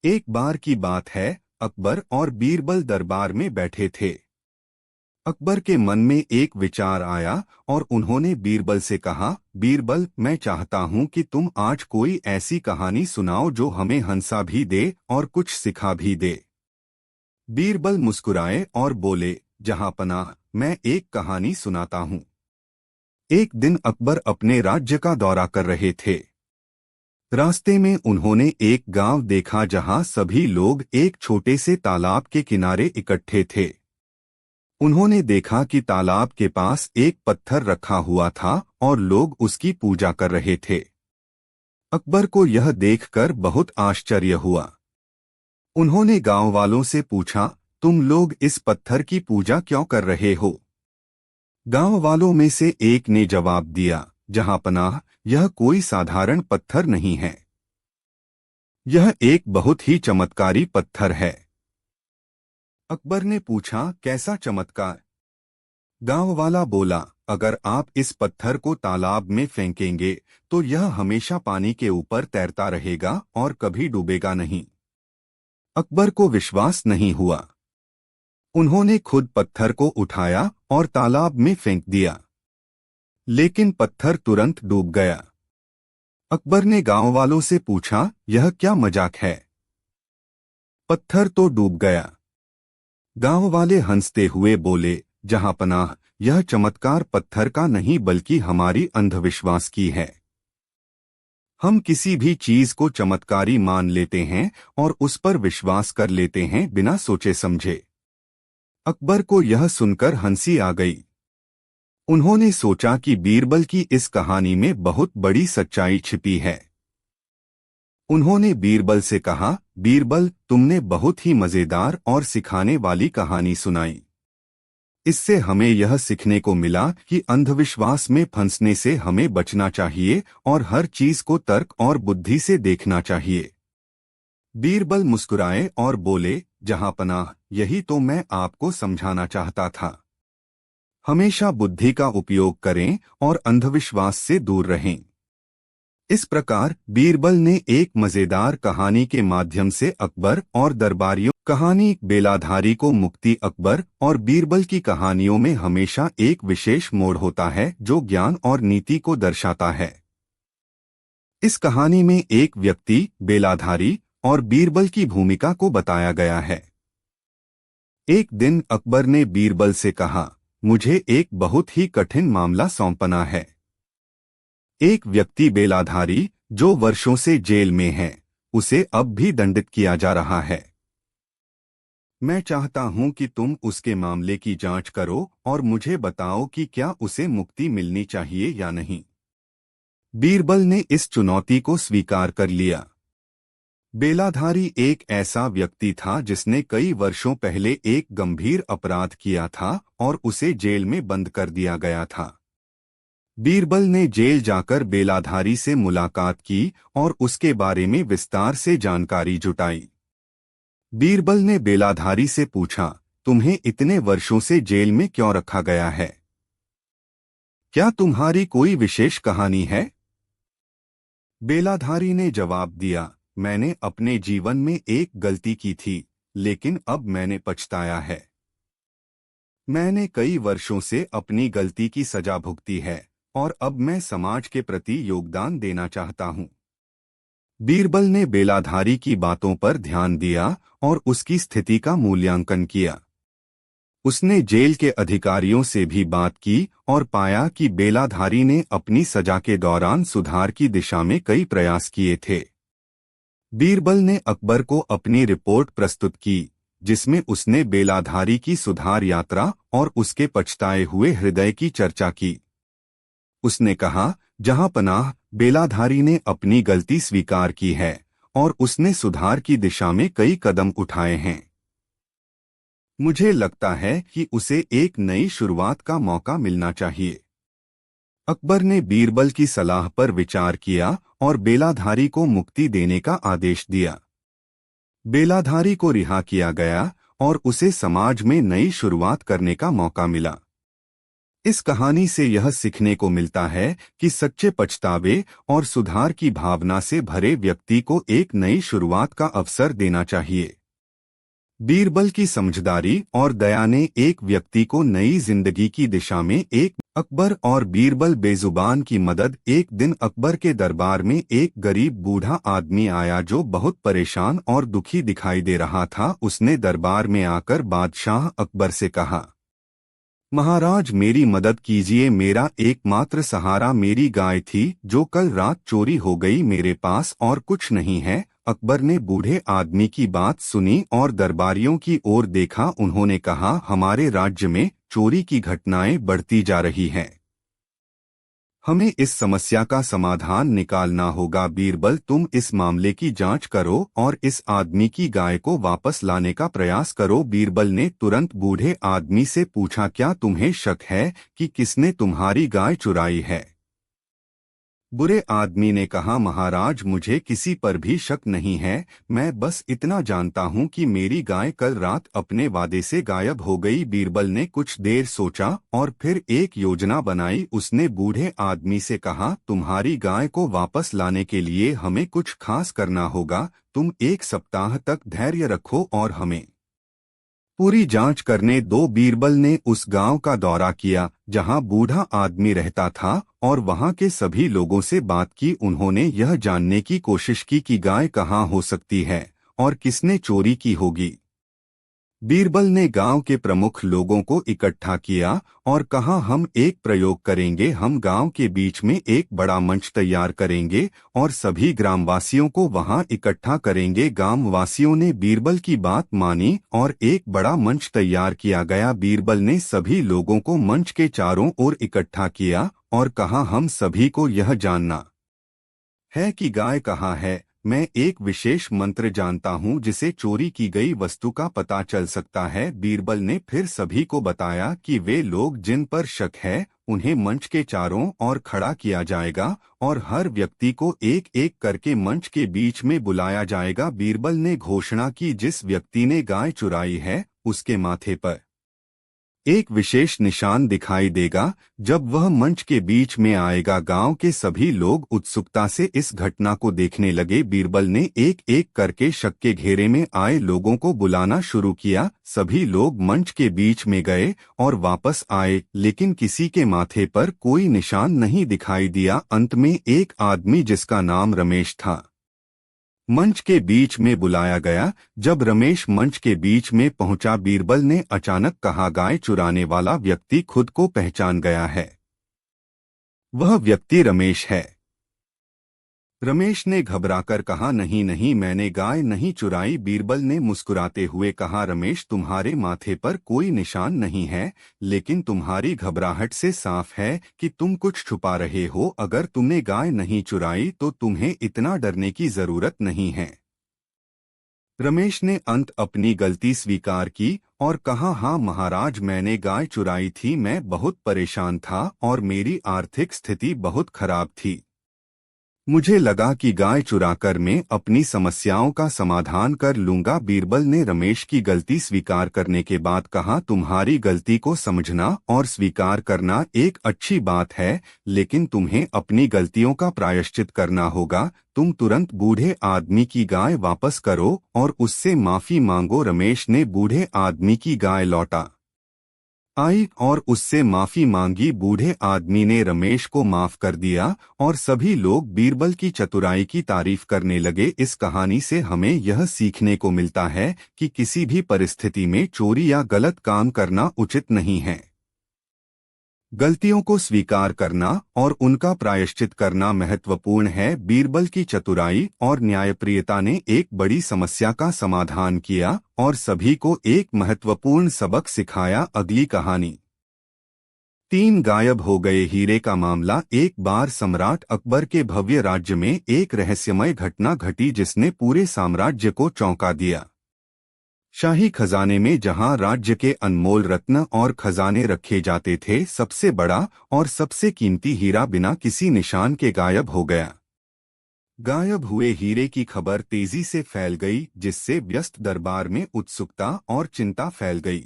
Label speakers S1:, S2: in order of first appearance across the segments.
S1: एक बार की बात है, अकबर और बीरबल दरबार में बैठे थे। अकबर के मन में एक विचार आया और उन्होंने बीरबल से कहा, बीरबल, मैं चाहता हूं कि तुम आज कोई ऐसी कहानी सुनाओ जो हमें हंसा भी दे और कुछ सिखा भी दे। बीरबल मुस्कुराए और बोले, जहांपनाह, मैं एक कहानी सुनाता हूं। एक दिन अकबर अपने राज्य का दौरा कर रहे थे। रास्ते में उन्होंने एक गांव देखा जहां सभी लोग एक छोटे से तालाब के किनारे इकट्ठे थे। उन्होंने देखा कि तालाब के पास एक पत्थर रखा हुआ था और लोग उसकी पूजा कर रहे थे। अकबर को यह देखकर बहुत आश्चर्य हुआ। उन्होंने गांव वालों से पूछा, तुम लोग इस पत्थर की पूजा क्यों कर रहे हो? गांव वालों में से एक ने जवाब दिया, जहांपनाह, यह कोई साधारण पत्थर नहीं है। यह एक बहुत ही चमत्कारी पत्थर है। अकबर ने पूछा, कैसा चमत्कार? गांव वाला बोला, अगर आप इस पत्थर को तालाब में फेंकेंगे तो यह हमेशा पानी के ऊपर तैरता रहेगा और कभी डूबेगा नहीं। अकबर को विश्वास नहीं हुआ। उन्होंने खुद पत्थर को उठाया और तालाब में फेंक दिया, लेकिन पत्थर तुरंत डूब गया। अकबर ने गांव वालों से पूछा, यह क्या मजाक है? पत्थर तो डूब गया। गांव वाले हंसते हुए बोले, जहांपनाह, यह चमत्कार पत्थर का नहीं बल्कि हमारी अंधविश्वास की है। हम किसी भी चीज को चमत्कारी मान लेते हैं और उस पर विश्वास कर लेते हैं बिना सोचे समझे। अकबर को यह सुनकर हंसी आ गई। उन्होंने सोचा कि बीरबल की इस कहानी में बहुत बड़ी सच्चाई छिपी है। उन्होंने बीरबल से कहा, बीरबल, तुमने बहुत ही मजेदार और सिखाने वाली कहानी सुनाई। इससे हमें यह सीखने को मिला कि अंधविश्वास में फंसने से हमें बचना चाहिए और हर चीज को तर्क और बुद्धि से देखना चाहिए। बीरबल मुस्कुराए और बोले, जहांपनाह, यही तो मैं आपको समझाना चाहता था। हमेशा बुद्धि का उपयोग करें और अंधविश्वास से दूर रहें। इस प्रकार बीरबल ने एक मजेदार कहानी के माध्यम से अकबर और दरबारियों कहानी बेलाधारी को मुक्ति। अकबर और बीरबल की कहानियों में हमेशा एक विशेष मोड़ होता है जो ज्ञान और नीति को दर्शाता है। इस कहानी में एक व्यक्ति, बेलाधारी और बीरबल की भूमिका को बताया गया है। एक दिन अकबर ने बीरबल से कहा, मुझे एक बहुत ही कठिन मामला सौंपना है। एक व्यक्ति बेलाधारी जो वर्षों से जेल में है, उसे अब भी दंडित किया जा रहा है। मैं चाहता हूं कि तुम उसके मामले की जांच करो और मुझे बताओ कि क्या उसे मुक्ति मिलनी चाहिए या नहीं। बीरबल ने इस चुनौती को स्वीकार कर लिया। बेलाधारी एक ऐसा व्यक्ति था जिसने कई वर्षों पहले एक गंभीर अपराध किया था और उसे जेल में बंद कर दिया गया था। बीरबल ने जेल जाकर बेलाधारी से मुलाकात की और उसके बारे में विस्तार से जानकारी जुटाई। बीरबल ने बेलाधारी से पूछा, तुम्हें इतने वर्षों से जेल में क्यों रखा गया है? क्या तुम्हारी कोई विशेष कहानी है? बेलाधारी ने जवाब दिया, मैंने अपने जीवन में एक गलती की थी, लेकिन अब मैंने पछताया है। मैंने कई वर्षों से अपनी गलती की सजा भुगती है और अब मैं समाज के प्रति योगदान देना चाहता हूं। बीरबल ने बेलाधारी की बातों पर ध्यान दिया और उसकी स्थिति का मूल्यांकन किया। उसने जेल के अधिकारियों से भी बात की और पाया कि बेलाधारी ने अपनी सजा के दौरान सुधार की दिशा में कई प्रयास किए थे। बीरबल ने अकबर को अपनी रिपोर्ट प्रस्तुत की, जिसमें उसने बेलाधारी की सुधार यात्रा और उसके पछताए हुए हृदय की चर्चा की। उसने कहा, जहांपनाह, बेलाधारी ने अपनी गलती स्वीकार की है और उसने सुधार की दिशा में कई कदम उठाए हैं। मुझे लगता है कि उसे एक नई शुरुआत का मौका मिलना चाहिए। अकबर ने बीरबल की सलाह पर विचार किया और बेलाधारी को मुक्ति देने का आदेश दिया। बेलाधारी को रिहा किया गया और उसे समाज में नई शुरुआत करने का मौका मिला। इस कहानी से यह सीखने को मिलता है कि सच्चे पछतावे और सुधार की भावना से भरे व्यक्ति को एक नई शुरुआत का अवसर देना चाहिए। बीरबल की समझदारी और दया ने एक व्यक्ति को नई जिंदगी की दिशा में एक अकबर और बीरबल बेजुबान की मदद। एक दिन अकबर के दरबार में एक गरीब बूढ़ा आदमी आया जो बहुत परेशान और दुखी दिखाई दे रहा था। उसने दरबार में आकर बादशाह अकबर से कहा, महाराज मेरी मदद कीजिए, मेरा एकमात्र सहारा मेरी गाय थी जो कल रात चोरी हो गई, मेरे पास और कुछ नहीं है। अकबर ने बूढ़े आदमी की बात सुनी और दरबारियों की ओर देखा। उन्होंने कहा, हमारे राज्य में चोरी की घटनाएं बढ़ती जा रही हैं। हमें इस समस्या का समाधान निकालना होगा। बीरबल, तुम इस मामले की जांच करो और इस आदमी की गाय को वापस लाने का प्रयास करो। बीरबल ने तुरंत बूढ़े आदमी से पूछा, क्या तुम्हें शक है कि किसने तुम्हारी गाय चुराई है? बुरे आदमी ने कहा, महाराज मुझे किसी पर भी शक नहीं है, मैं बस इतना जानता हूं कि मेरी गाय कल रात अपने वादे से गायब हो गई। बीरबल ने कुछ देर सोचा और फिर एक योजना बनाई। उसने बूढ़े आदमी से कहा, तुम्हारी गाय को वापस लाने के लिए हमें कुछ खास करना होगा। तुम 1 सप्ताह तक धैर्य रखो और हमें पूरी जांच करने दो। बीरबल ने उस गांव का दौरा किया जहां बूढ़ा आदमी रहता था और वहां के सभी लोगों से बात की। उन्होंने यह जानने की कोशिश की कि गाय कहां हो सकती है और किसने चोरी की होगी। बीरबल ने गांव के प्रमुख लोगों को इकट्ठा किया और कहा, हम एक प्रयोग करेंगे, हम गांव के बीच में एक बड़ा मंच तैयार करेंगे और सभी ग्रामवासियों को वहां इकट्ठा करेंगे। ग्रामवासियों ने बीरबल की बात मानी और एक बड़ा मंच तैयार किया गया। बीरबल ने सभी लोगों को मंच के चारों ओर इकट्ठा किया और कहा, हम सभी को यह जानना है कि गाय कहाँ है। मैं एक विशेष मंत्र जानता हूँ जिसे चोरी की गई वस्तु का पता चल सकता है। बीरबल ने फिर सभी को बताया कि वे लोग जिन पर शक है उन्हें मंच के चारों ओर खड़ा किया जाएगा और हर व्यक्ति को एक एक करके मंच के बीच में बुलाया जाएगा। बीरबल ने घोषणा की, जिस व्यक्ति ने गाय चुराई है उसके माथे पर एक विशेष निशान दिखाई देगा। जब वह मंच के बीच में आएगा, गांव के सभी लोग उत्सुकता से इस घटना को देखने लगे। बीरबल ने एक एक करके शक के घेरे में आए लोगों को बुलाना शुरू किया। सभी लोग मंच के बीच में गए और वापस आए, लेकिन किसी के माथे पर कोई निशान नहीं दिखाई दिया। अंत में एक आदमी जिसका नाम रमेश था मंच के बीच में बुलाया गया। जब रमेश मंच के बीच में पहुंचा, बीरबल ने अचानक कहा, गाय चुराने वाला व्यक्ति खुद को पहचान गया है। वह व्यक्ति रमेश है। रमेश ने घबराकर कहा, नहीं नहीं, मैंने गाय नहीं चुराई। बीरबल ने मुस्कुराते हुए कहा, रमेश तुम्हारे माथे पर कोई निशान नहीं है, लेकिन तुम्हारी घबराहट से साफ है कि तुम कुछ छुपा रहे हो। अगर तुमने गाय नहीं चुराई तो तुम्हें इतना डरने की जरूरत नहीं है। रमेश ने अंत अपनी गलती स्वीकार की और कहा, हाँ महाराज, मैंने गाय चुराई थी। मैं बहुत परेशान था और मेरी आर्थिक स्थिति बहुत खराब थी। मुझे लगा कि गाय चुराकर मैं अपनी समस्याओं का समाधान कर लूंगा। बीरबल ने रमेश की गलती स्वीकार करने के बाद कहा, तुम्हारी गलती को समझना और स्वीकार करना एक अच्छी बात है, लेकिन तुम्हें अपनी गलतियों का प्रायश्चित करना होगा। तुम तुरंत बूढ़े आदमी की गाय वापस करो और उससे माफी मांगो। रमेश ने बूढ़े आदमी की गाय लौटा आई और उससे माफी मांगी। बूढ़े आदमी ने रमेश को माफ कर दिया और सभी लोग बीरबल की चतुराई की तारीफ करने लगे। इस कहानी से हमें यह सीखने को मिलता है कि किसी भी परिस्थिति में चोरी या गलत काम करना उचित नहीं है। गलतियों को स्वीकार करना और उनका प्रायश्चित करना महत्वपूर्ण है। बीरबल की चतुराई और न्यायप्रियता ने एक बड़ी समस्या का समाधान किया और सभी को एक महत्वपूर्ण सबक सिखाया। अगली कहानी 3 गायब हो गए हीरे का मामला। एक बार सम्राट अकबर के भव्य राज्य में एक रहस्यमय घटना घटी जिसने पूरे साम्राज्य को चौंका दिया। शाही खजाने में जहां राज्य के अनमोल रत्न और खजाने रखे जाते थे, सबसे बड़ा और सबसे कीमती हीरा बिना किसी निशान के गायब हो गया। गायब हुए हीरे की खबर तेजी से फैल गई, जिससे व्यस्त दरबार में उत्सुकता और चिंता फैल गई।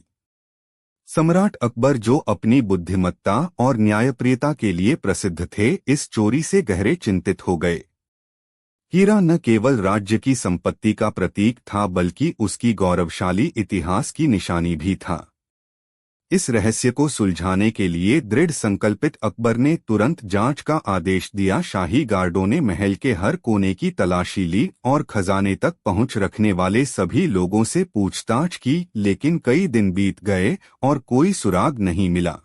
S1: सम्राट अकबर, जो अपनी बुद्धिमत्ता और न्यायप्रियता के लिए प्रसिद्ध थे, इस चोरी से गहरे चिंतित हो गए। हीरा न केवल राज्य की संपत्ति का प्रतीक था, बल्कि उसकी गौरवशाली इतिहास की निशानी भी था। इस रहस्य को सुलझाने के लिए दृढ़ संकल्पित अकबर ने तुरंत जांच का आदेश दिया। शाही गार्डों ने महल के हर कोने की तलाशी ली और खजाने तक पहुंच रखने वाले सभी लोगों से पूछताछ की, लेकिन कई दिन बीत गए और कोई सुराग नहीं मिला।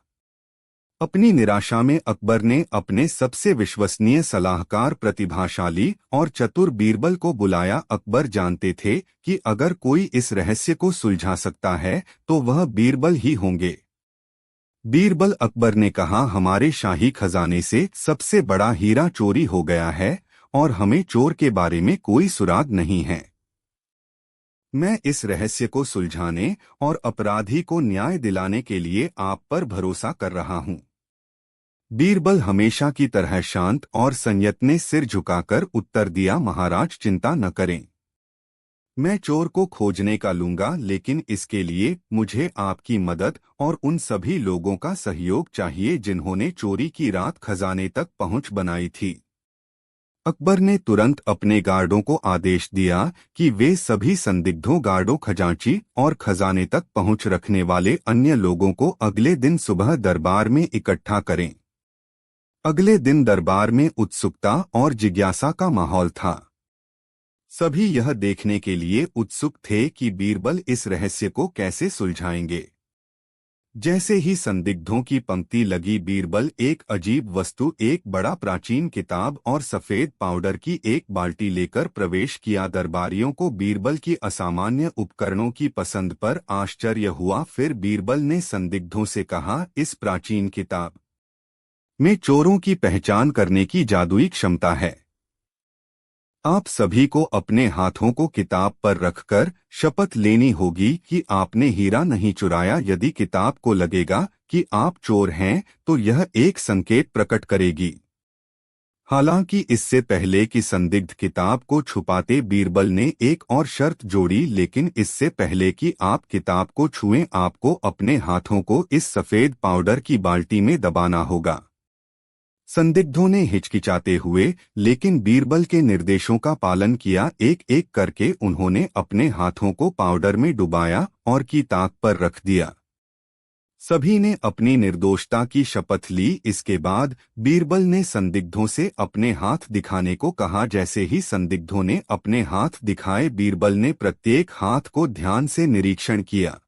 S1: अपनी निराशा में अकबर ने अपने सबसे विश्वसनीय सलाहकार, प्रतिभाशाली और चतुर बीरबल को बुलाया। अकबर जानते थे कि अगर कोई इस रहस्य को सुलझा सकता है तो वह बीरबल ही होंगे। बीरबल, अकबर ने कहा, हमारे शाही खजाने से सबसे बड़ा हीरा चोरी हो गया है और हमें चोर के बारे में कोई सुराग नहीं है। मैं इस रहस्य को सुलझाने और अपराधी को न्याय दिलाने के लिए आप पर भरोसा कर रहा हूं। बीरबल हमेशा की तरह शांत और संयत ने सिर झुकाकर उत्तर दिया, महाराज चिंता न करें, मैं चोर को खोजने का लूंगा, लेकिन इसके लिए मुझे आपकी मदद और उन सभी लोगों का सहयोग चाहिए जिन्होंने चोरी की रात खजाने तक पहुंच बनाई थी। अकबर ने तुरंत अपने गार्डों को आदेश दिया कि वे सभी संदिग्धों, गार्डों, खजांची और खजाने तक पहुंच रखने वाले अन्य लोगों को अगले दिन सुबह दरबार में इकट्ठा करें। अगले दिन दरबार में उत्सुकता और जिज्ञासा का माहौल था। सभी यह देखने के लिए उत्सुक थे कि बीरबल इस रहस्य को कैसे सुलझाएंगे। जैसे ही संदिग्धों की पंक्ति लगी, बीरबल एक अजीब वस्तु, एक बड़ा प्राचीन किताब और सफेद पाउडर की एक बाल्टी लेकर प्रवेश किया। दरबारियों को बीरबल की असामान्य उपकरणों की पसंद पर आश्चर्य हुआ। फिर बीरबल ने संदिग्धों से कहा, इस प्राचीन किताब में चोरों की पहचान करने की जादुई क्षमता है। आप सभी को अपने हाथों को किताब पर रखकर शपथ लेनी होगी कि आपने हीरा नहीं चुराया। यदि किताब को लगेगा कि आप चोर हैं तो यह एक संकेत प्रकट करेगी। हालांकि इससे पहले कि संदिग्ध किताब को छुपाते, बीरबल ने एक और शर्त जोड़ी, लेकिन इससे पहले कि आप किताब को छुएं, आपको अपने हाथों को इस सफेद पाउडर की बाल्टी में दबाना होगा। संदिग्धों ने हिचकिचाते हुए लेकिन बीरबल के निर्देशों का पालन किया। एक एक करके उन्होंने अपने हाथों को पाउडर में डुबाया और की ताक पर रख दिया। सभी ने अपनी निर्दोषता की शपथ ली। इसके बाद बीरबल ने संदिग्धों से अपने हाथ दिखाने को कहा। जैसे ही संदिग्धों ने अपने हाथ दिखाए, बीरबल ने प्रत्येक हाथ को ध्यान से निरीक्षण किया।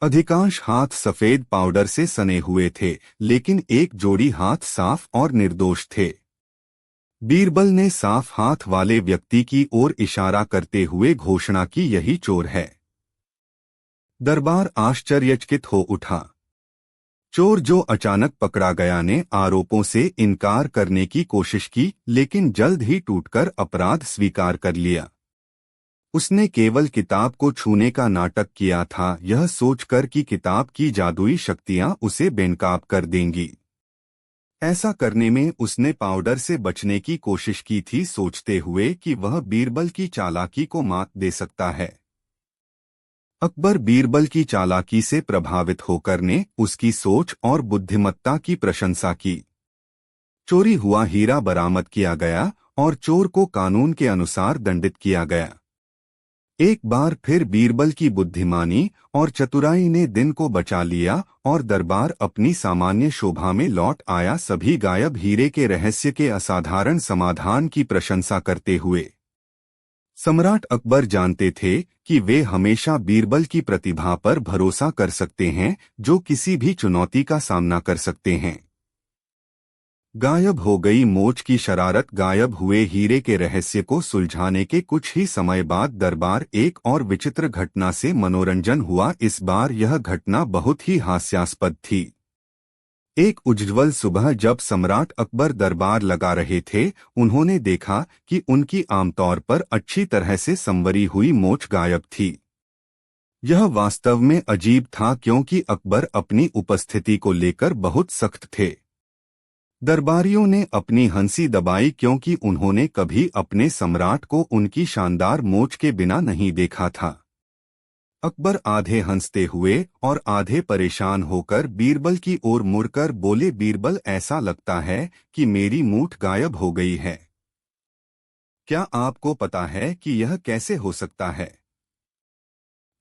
S1: अधिकांश हाथ सफेद पाउडर से सने हुए थे, लेकिन एक जोड़ी हाथ साफ और निर्दोष थे। बीरबल ने साफ हाथ वाले व्यक्ति की ओर इशारा करते हुए घोषणा की, यही चोर है। दरबार आश्चर्यचकित हो उठा। चोर जो अचानक पकड़ा गया ने आरोपों से इनकार करने की कोशिश की, लेकिन जल्द ही टूटकर अपराध स्वीकार कर लिया। उसने केवल किताब को छूने का नाटक किया था, यह सोचकर कि किताब की जादुई शक्तियां उसे बेनकाब कर देंगी। ऐसा करने में उसने पाउडर से बचने की कोशिश की थी, सोचते हुए कि वह बीरबल की चालाकी को मात दे सकता है। अकबर बीरबल की चालाकी से प्रभावित होकर ने उसकी सोच और बुद्धिमत्ता की प्रशंसा की। चोरी हुआ हीरा बरामद किया गया और चोर को कानून के अनुसार दंडित किया गया। एक बार फिर बीरबल की बुद्धिमानी और चतुराई ने दिन को बचा लिया और दरबार अपनी सामान्य शोभा में लौट आया। सभी गायब हीरे के रहस्य के असाधारण समाधान की प्रशंसा करते हुए। सम्राट अकबर जानते थे कि वे हमेशा बीरबल की प्रतिभा पर भरोसा कर सकते हैं, जो किसी भी चुनौती का सामना कर सकते हैं। गायब हो गई मोच की शरारत। गायब हुए हीरे के रहस्य को सुलझाने के कुछ ही समय बाद दरबार एक और विचित्र घटना से मनोरंजन हुआ। इस बार यह घटना बहुत ही हास्यास्पद थी। एक उज्ज्वल सुबह जब सम्राट अकबर दरबार लगा रहे थे, उन्होंने देखा कि उनकी आमतौर पर अच्छी तरह से संवरी हुई मोच गायब थी। यह वास्तव में अजीब था, क्योंकि अकबर अपनी उपस्थिति को लेकर बहुत सख्त थे। दरबारियों ने अपनी हंसी दबाई, क्योंकि उन्होंने कभी अपने सम्राट को उनकी शानदार मोच के बिना नहीं देखा था। अकबर आधे हंसते हुए और आधे परेशान होकर बीरबल की ओर मुड़कर बोले, बीरबल, ऐसा लगता है कि मेरी मूठ गायब हो गई है। क्या आपको पता है कि यह कैसे हो सकता है?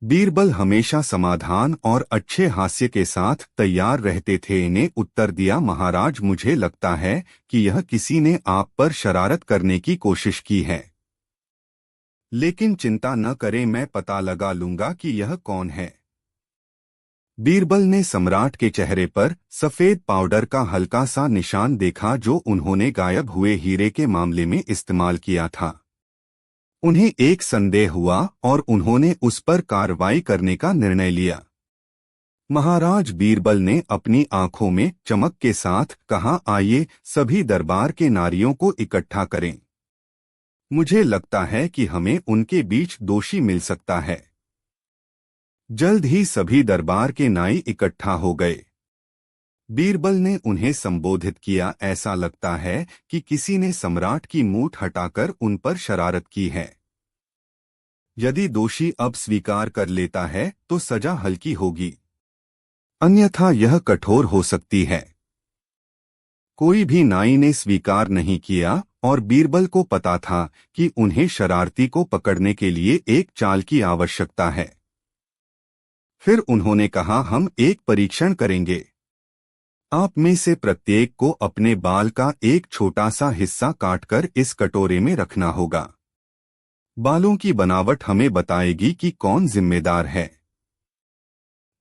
S1: बीरबल हमेशा समाधान और अच्छे हास्य के साथ तैयार रहते थे ने उत्तर दिया, महाराज, मुझे लगता है कि यह किसी ने आप पर शरारत करने की कोशिश की है। लेकिन चिंता न करें, मैं पता लगा लूंगा कि यह कौन है। बीरबल ने सम्राट के चेहरे पर सफेद पाउडर का हल्का सा निशान देखा जो उन्होंने गायब हुए हीरे के मामले में इस्तेमाल किया था। उन्हें एक संदेह हुआ और उन्होंने उस पर कार्रवाई करने का निर्णय लिया। महाराज, बीरबल ने अपनी आंखों में चमक के साथ कहा, आइए सभी दरबार के नारियों को इकट्ठा करें। मुझे लगता है कि हमें उनके बीच दोषी मिल सकता है। जल्द ही सभी दरबार के नाई इकट्ठा हो गए। बीरबल ने उन्हें संबोधित किया, ऐसा लगता है कि किसी ने सम्राट की मूठ हटाकर उन पर शरारत की है। यदि दोषी अब स्वीकार कर लेता है तो सजा हल्की होगी, अन्यथा यह कठोर हो सकती है। कोई भी नाई ने स्वीकार नहीं किया और बीरबल को पता था कि उन्हें शरारती को पकड़ने के लिए एक चाल की आवश्यकता है। फिर उन्होंने कहा, हम एक परीक्षण करेंगे। आप में से प्रत्येक को अपने बाल का एक छोटा सा हिस्सा काटकर इस कटोरे में रखना होगा। बालों की बनावट हमें बताएगी कि कौन जिम्मेदार है।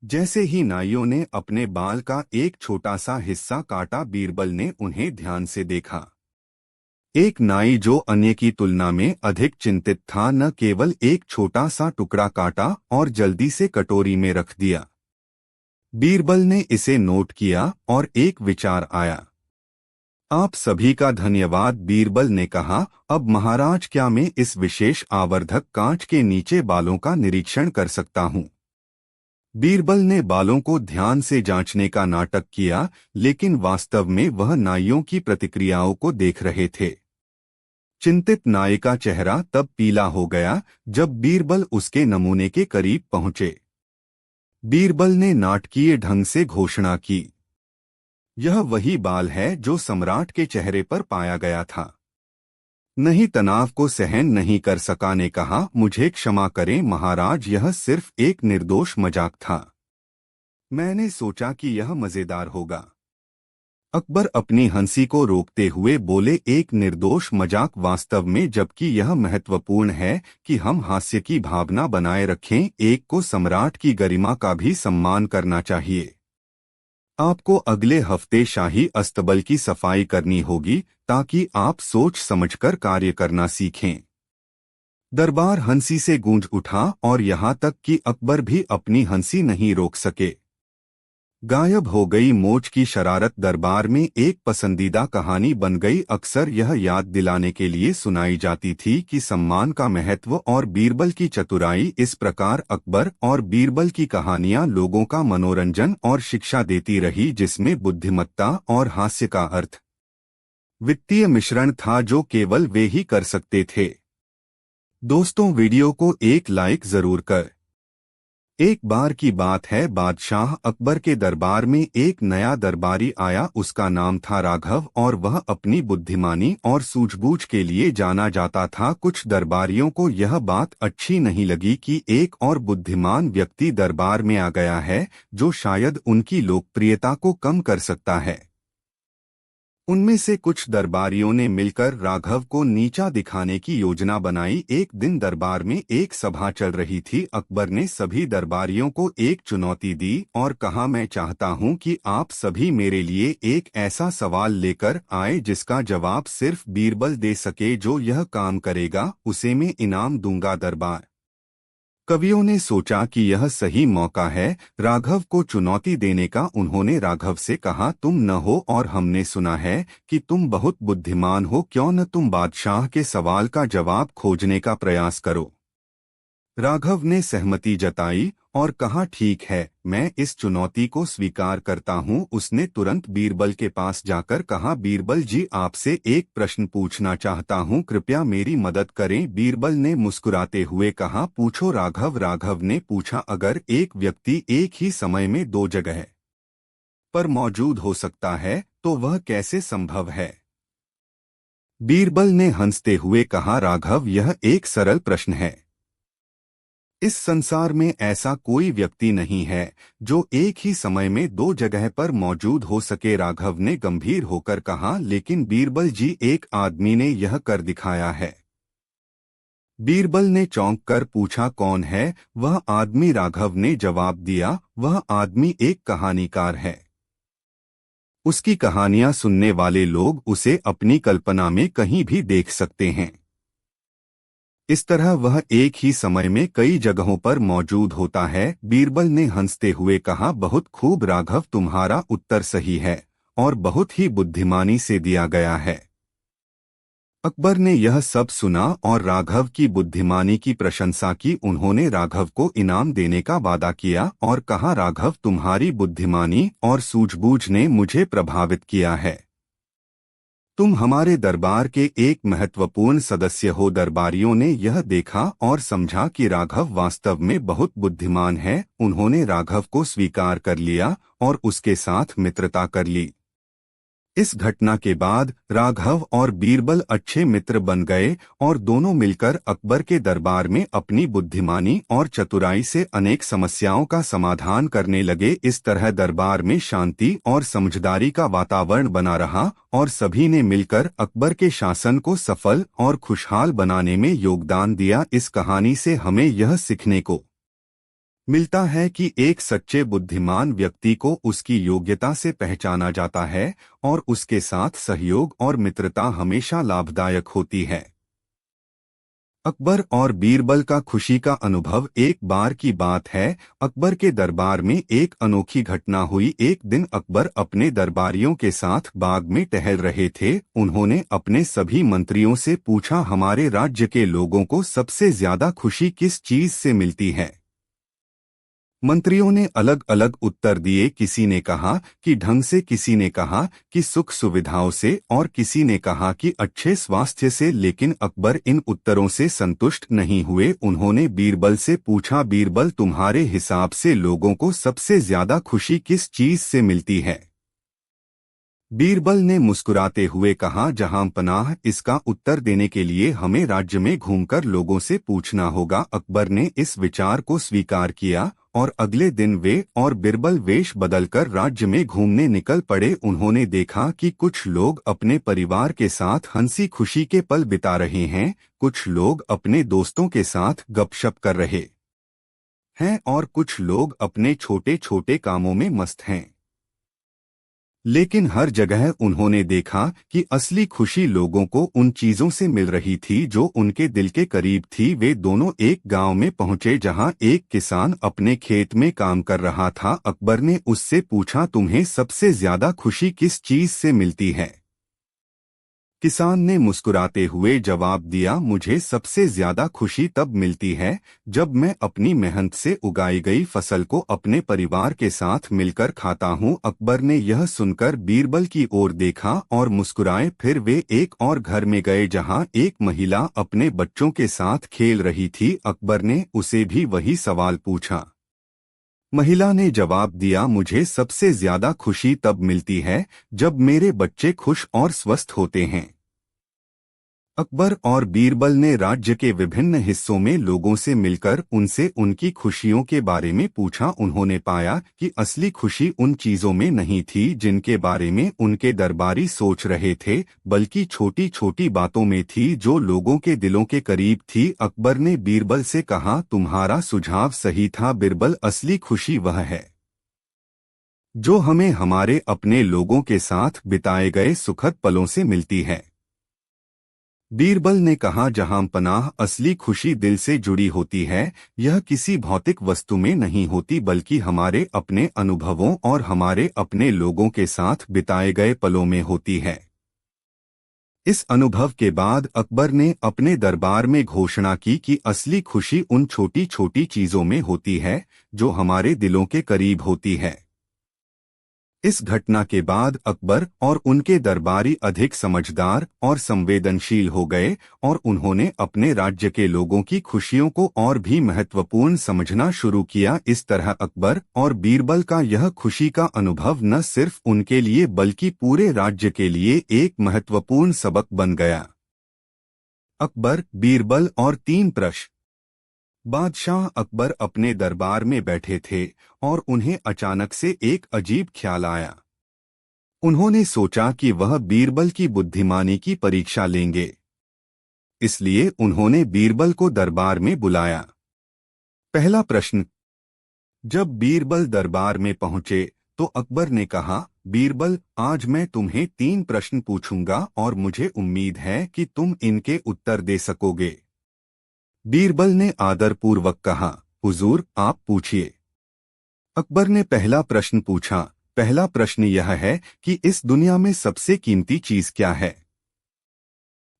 S1: जैसे ही नाइयों ने अपने बाल का एक छोटा सा हिस्सा काटा, बीरबल ने उन्हें ध्यान से देखा। एक नाई जो अन्य की तुलना में अधिक चिंतित था, न केवल एक छोटा सा टुकड़ा काटा और जल्दी से कटोरी में रख दिया। बीरबल ने इसे नोट किया और एक विचार आया। आप सभी का धन्यवाद, बीरबल ने कहा। अब महाराज, क्या मैं इस विशेष आवर्धक कांच के नीचे बालों का निरीक्षण कर सकता हूँ? बीरबल ने बालों को ध्यान से जांचने का नाटक किया, लेकिन वास्तव में वह नाइयों की प्रतिक्रियाओं को देख रहे थे। चिंतित नाई का चेहरा तब पीला हो गया जब बीरबल उसके नमूने के करीब पहुंचे। बीरबल ने नाटकीय ढंग से घोषणा की, यह वही बाल है जो सम्राट के चेहरे पर पाया गया था। नहीं, तनाव को सहन नहीं कर सका ने कहा, मुझे क्षमा करें महाराज, यह सिर्फ एक निर्दोष मजाक था। मैंने सोचा कि यह मजेदार होगा। अकबर अपनी हंसी को रोकते हुए बोले, एक निर्दोष मजाक वास्तव में, जबकि यह महत्वपूर्ण है कि हम हास्य की भावना बनाए रखें। एक को सम्राट की गरिमा का भी सम्मान करना चाहिए। आपको अगले हफ्ते शाही अस्तबल की सफाई करनी होगी ताकि आप सोच समझकर कार्य करना सीखें। दरबार हंसी से गूंज उठा और यहाँ तक कि अकबर भी अपनी हंसी नहीं रोक सके। गायब हो गई मोच की शरारत दरबार में एक पसंदीदा कहानी बन गई। अक्सर यह याद दिलाने के लिए सुनाई जाती थी कि सम्मान का महत्व और बीरबल की चतुराई। इस प्रकार अकबर और बीरबल की कहानियां लोगों का मनोरंजन और शिक्षा देती रही, जिसमें बुद्धिमत्ता और हास्य का अर्थ वित्तीय मिश्रण था जो केवल वे ही कर सकते थे। दोस्तों, वीडियो को एक लाइक जरूर कर। एक बार की बात है, बादशाह अकबर के दरबार में एक नया दरबारी आया। उसका नाम था राघव और वह अपनी बुद्धिमानी और सूझबूझ के लिए जाना जाता था। कुछ दरबारियों को यह बात अच्छी नहीं लगी कि एक और बुद्धिमान व्यक्ति दरबार में आ गया है जो शायद उनकी लोकप्रियता को कम कर सकता है। उनमें से कुछ दरबारियों ने मिलकर राघव को नीचा दिखाने की योजना बनाई। एक दिन दरबार में एक सभा चल रही थी। अकबर ने सभी दरबारियों को एक चुनौती दी और कहा, मैं चाहता हूं कि आप सभी मेरे लिए एक ऐसा सवाल लेकर आए जिसका जवाब सिर्फ बीरबल दे सके। जो यह काम करेगा उसे मैं इनाम दूंगा। दरबार कवियों ने सोचा कि यह सही मौका है राघव को चुनौती देने का। उन्होंने राघव से कहा, तुम न हो और हमने सुना है कि तुम बहुत बुद्धिमान हो, क्यों न तुम बादशाह के सवाल का जवाब खोजने का प्रयास करो। राघव ने सहमति जताई और कहा, ठीक है, मैं इस चुनौती को स्वीकार करता हूँ। उसने तुरंत बीरबल के पास जाकर कहा, बीरबल जी, आपसे एक प्रश्न पूछना चाहता हूँ, कृपया मेरी मदद करें। बीरबल ने मुस्कुराते हुए कहा, पूछो राघव। राघव ने पूछा, अगर एक व्यक्ति एक ही समय में दो जगह पर मौजूद हो सकता है तो वह कैसे संभव है? बीरबल ने हंसते हुए कहा, राघव, यह एक सरल प्रश्न है। इस संसार में ऐसा कोई व्यक्ति नहीं है जो एक ही समय में दो जगह पर मौजूद हो सके। राघव ने गंभीर होकर कहा, लेकिन बीरबल जी, एक आदमी ने यह कर दिखाया है। बीरबल ने चौंक कर पूछा, कौन है वह आदमी? राघव ने जवाब दिया, वह आदमी एक कहानीकार है। उसकी कहानियां सुनने वाले लोग उसे अपनी कल्पना में कहीं भी देख सकते हैं। इस तरह वह एक ही समय में कई जगहों पर मौजूद होता है। बीरबल ने हंसते हुए कहा, बहुत खूब राघव, तुम्हारा उत्तर सही है और बहुत ही बुद्धिमानी से दिया गया है। अकबर ने यह सब सुना और राघव की बुद्धिमानी की प्रशंसा की। उन्होंने राघव को इनाम देने का वादा किया और कहा, राघव, तुम्हारी बुद्धिमानी और सूझबूझ ने मुझे प्रभावित किया है। तुम हमारे दरबार के एक महत्वपूर्ण सदस्य हो। दरबारियों ने यह देखा और समझा कि राघव वास्तव में बहुत बुद्धिमान है। उन्होंने राघव को स्वीकार कर लिया और उसके साथ मित्रता कर ली। इस घटना के बाद राघव और बीरबल अच्छे मित्र बन गए और दोनों मिलकर अकबर के दरबार में अपनी बुद्धिमानी और चतुराई से अनेक समस्याओं का समाधान करने लगे। इस तरह दरबार में शांति और समझदारी का वातावरण बना रहा और सभी ने मिलकर अकबर के शासन को सफल और खुशहाल बनाने में योगदान दिया। इस कहानी से हमें यह सीखने को मिलता है कि एक सच्चे बुद्धिमान व्यक्ति को उसकी योग्यता से पहचाना जाता है और उसके साथ सहयोग और मित्रता हमेशा लाभदायक होती है। अकबर और बीरबल का खुशी का अनुभव। एक बार की बात है, अकबर के दरबार में एक अनोखी घटना हुई। एक दिन अकबर अपने दरबारियों के साथ बाग में टहल रहे थे। उन्होंने अपने सभी मंत्रियों से पूछा, हमारे राज्य के लोगों को सबसे ज्यादा खुशी किस चीज से मिलती है? मंत्रियों ने अलग अलग उत्तर दिए। किसी ने कहा कि ढंग से, किसी ने कहा कि सुख सुविधाओं से और किसी ने कहा कि अच्छे स्वास्थ्य से। लेकिन अकबर इन उत्तरों से संतुष्ट नहीं हुए। उन्होंने बीरबल से पूछा, बीरबल, तुम्हारे हिसाब से लोगों को सबसे ज्यादा खुशी किस चीज से मिलती है? बीरबल ने मुस्कुराते हुए कहा, जहां पनाह, इसका उत्तर देने के लिए हमें राज्य में घूमकर लोगों से पूछना होगा। अकबर ने इस विचार को स्वीकार किया और अगले दिन वे और बीरबल वेश बदलकर राज्य में घूमने निकल पड़े। उन्होंने देखा कि कुछ लोग अपने परिवार के साथ हंसी खुशी के पल बिता रहे हैं, कुछ लोग अपने दोस्तों के साथ गपशप कर रहे हैं और कुछ लोग अपने छोटे छोटे कामों में मस्त हैं। लेकिन हर जगह उन्होंने देखा कि असली खुशी लोगों को उन चीजों से मिल रही थी जो उनके दिल के करीब थी। वे दोनों एक गांव में पहुंचे जहां एक किसान अपने खेत में काम कर रहा था। अकबर ने उससे पूछा, तुम्हें सबसे ज्यादा खुशी किस चीज से मिलती है? किसान ने मुस्कुराते हुए जवाब दिया, मुझे सबसे ज्यादा खुशी तब मिलती है जब मैं अपनी मेहनत से उगाई गई फसल को अपने परिवार के साथ मिलकर खाता हूं। अकबर ने यह सुनकर बीरबल की ओर देखा और मुस्कुराए। फिर वे एक और घर में गए जहां एक महिला अपने बच्चों के साथ खेल रही थी। अकबर ने उसे भी वही सवाल पूछा। महिला ने जवाब दिया, मुझे सबसे ज्यादा खुशी तब मिलती है जब मेरे बच्चे खुश और स्वस्थ होते हैं। अकबर और बीरबल ने राज्य के विभिन्न हिस्सों में लोगों से मिलकर उनसे उनकी खुशियों के बारे में पूछा। उन्होंने पाया कि असली खुशी उन चीजों में नहीं थी जिनके बारे में उनके दरबारी सोच रहे थे, बल्कि छोटी छोटी बातों में थी जो लोगों के दिलों के करीब थी। अकबर ने बीरबल से कहा, तुम्हारा सुझाव सही था बीरबल, असली खुशी वह है जो हमें हमारे अपने लोगों के साथ बिताए गए सुखद पलों से मिलती है। बीरबल ने कहा, जहां पनाह, असली खुशी दिल से जुड़ी होती है। यह किसी भौतिक वस्तु में नहीं होती बल्कि हमारे अपने अनुभवों और हमारे अपने लोगों के साथ बिताए गए पलों में होती है। इस अनुभव के बाद अकबर ने अपने दरबार में घोषणा की कि असली खुशी उन छोटी छोटी चीजों में होती है जो हमारे दिलों के करीब होती है। इस घटना के बाद अकबर और उनके दरबारी अधिक समझदार और संवेदनशील हो गए और उन्होंने अपने राज्य के लोगों की खुशियों को और भी महत्वपूर्ण समझना शुरू किया। इस तरह अकबर और बीरबल का यह खुशी का अनुभव न सिर्फ उनके लिए बल्कि पूरे राज्य के लिए एक महत्वपूर्ण सबक बन गया। अकबर, बीरबल और 3 प्रश्न। बादशाह अकबर अपने दरबार में बैठे थे और उन्हें अचानक से एक अजीब ख्याल आया। उन्होंने सोचा कि वह बीरबल की बुद्धिमानी की परीक्षा लेंगे। इसलिए उन्होंने बीरबल को दरबार में बुलाया। पहला प्रश्न। जब बीरबल दरबार में पहुंचे तो अकबर ने कहा, बीरबल, आज मैं तुम्हें 3 प्रश्न पूछूंगा और मुझे उम्मीद है कि तुम इनके उत्तर दे सकोगे। बीरबल ने आदरपूर्वक कहा, हुजूर, आप पूछिए। अकबर ने पहला प्रश्न पूछा। पहला प्रश्न यह है कि इस दुनिया में सबसे कीमती चीज क्या है?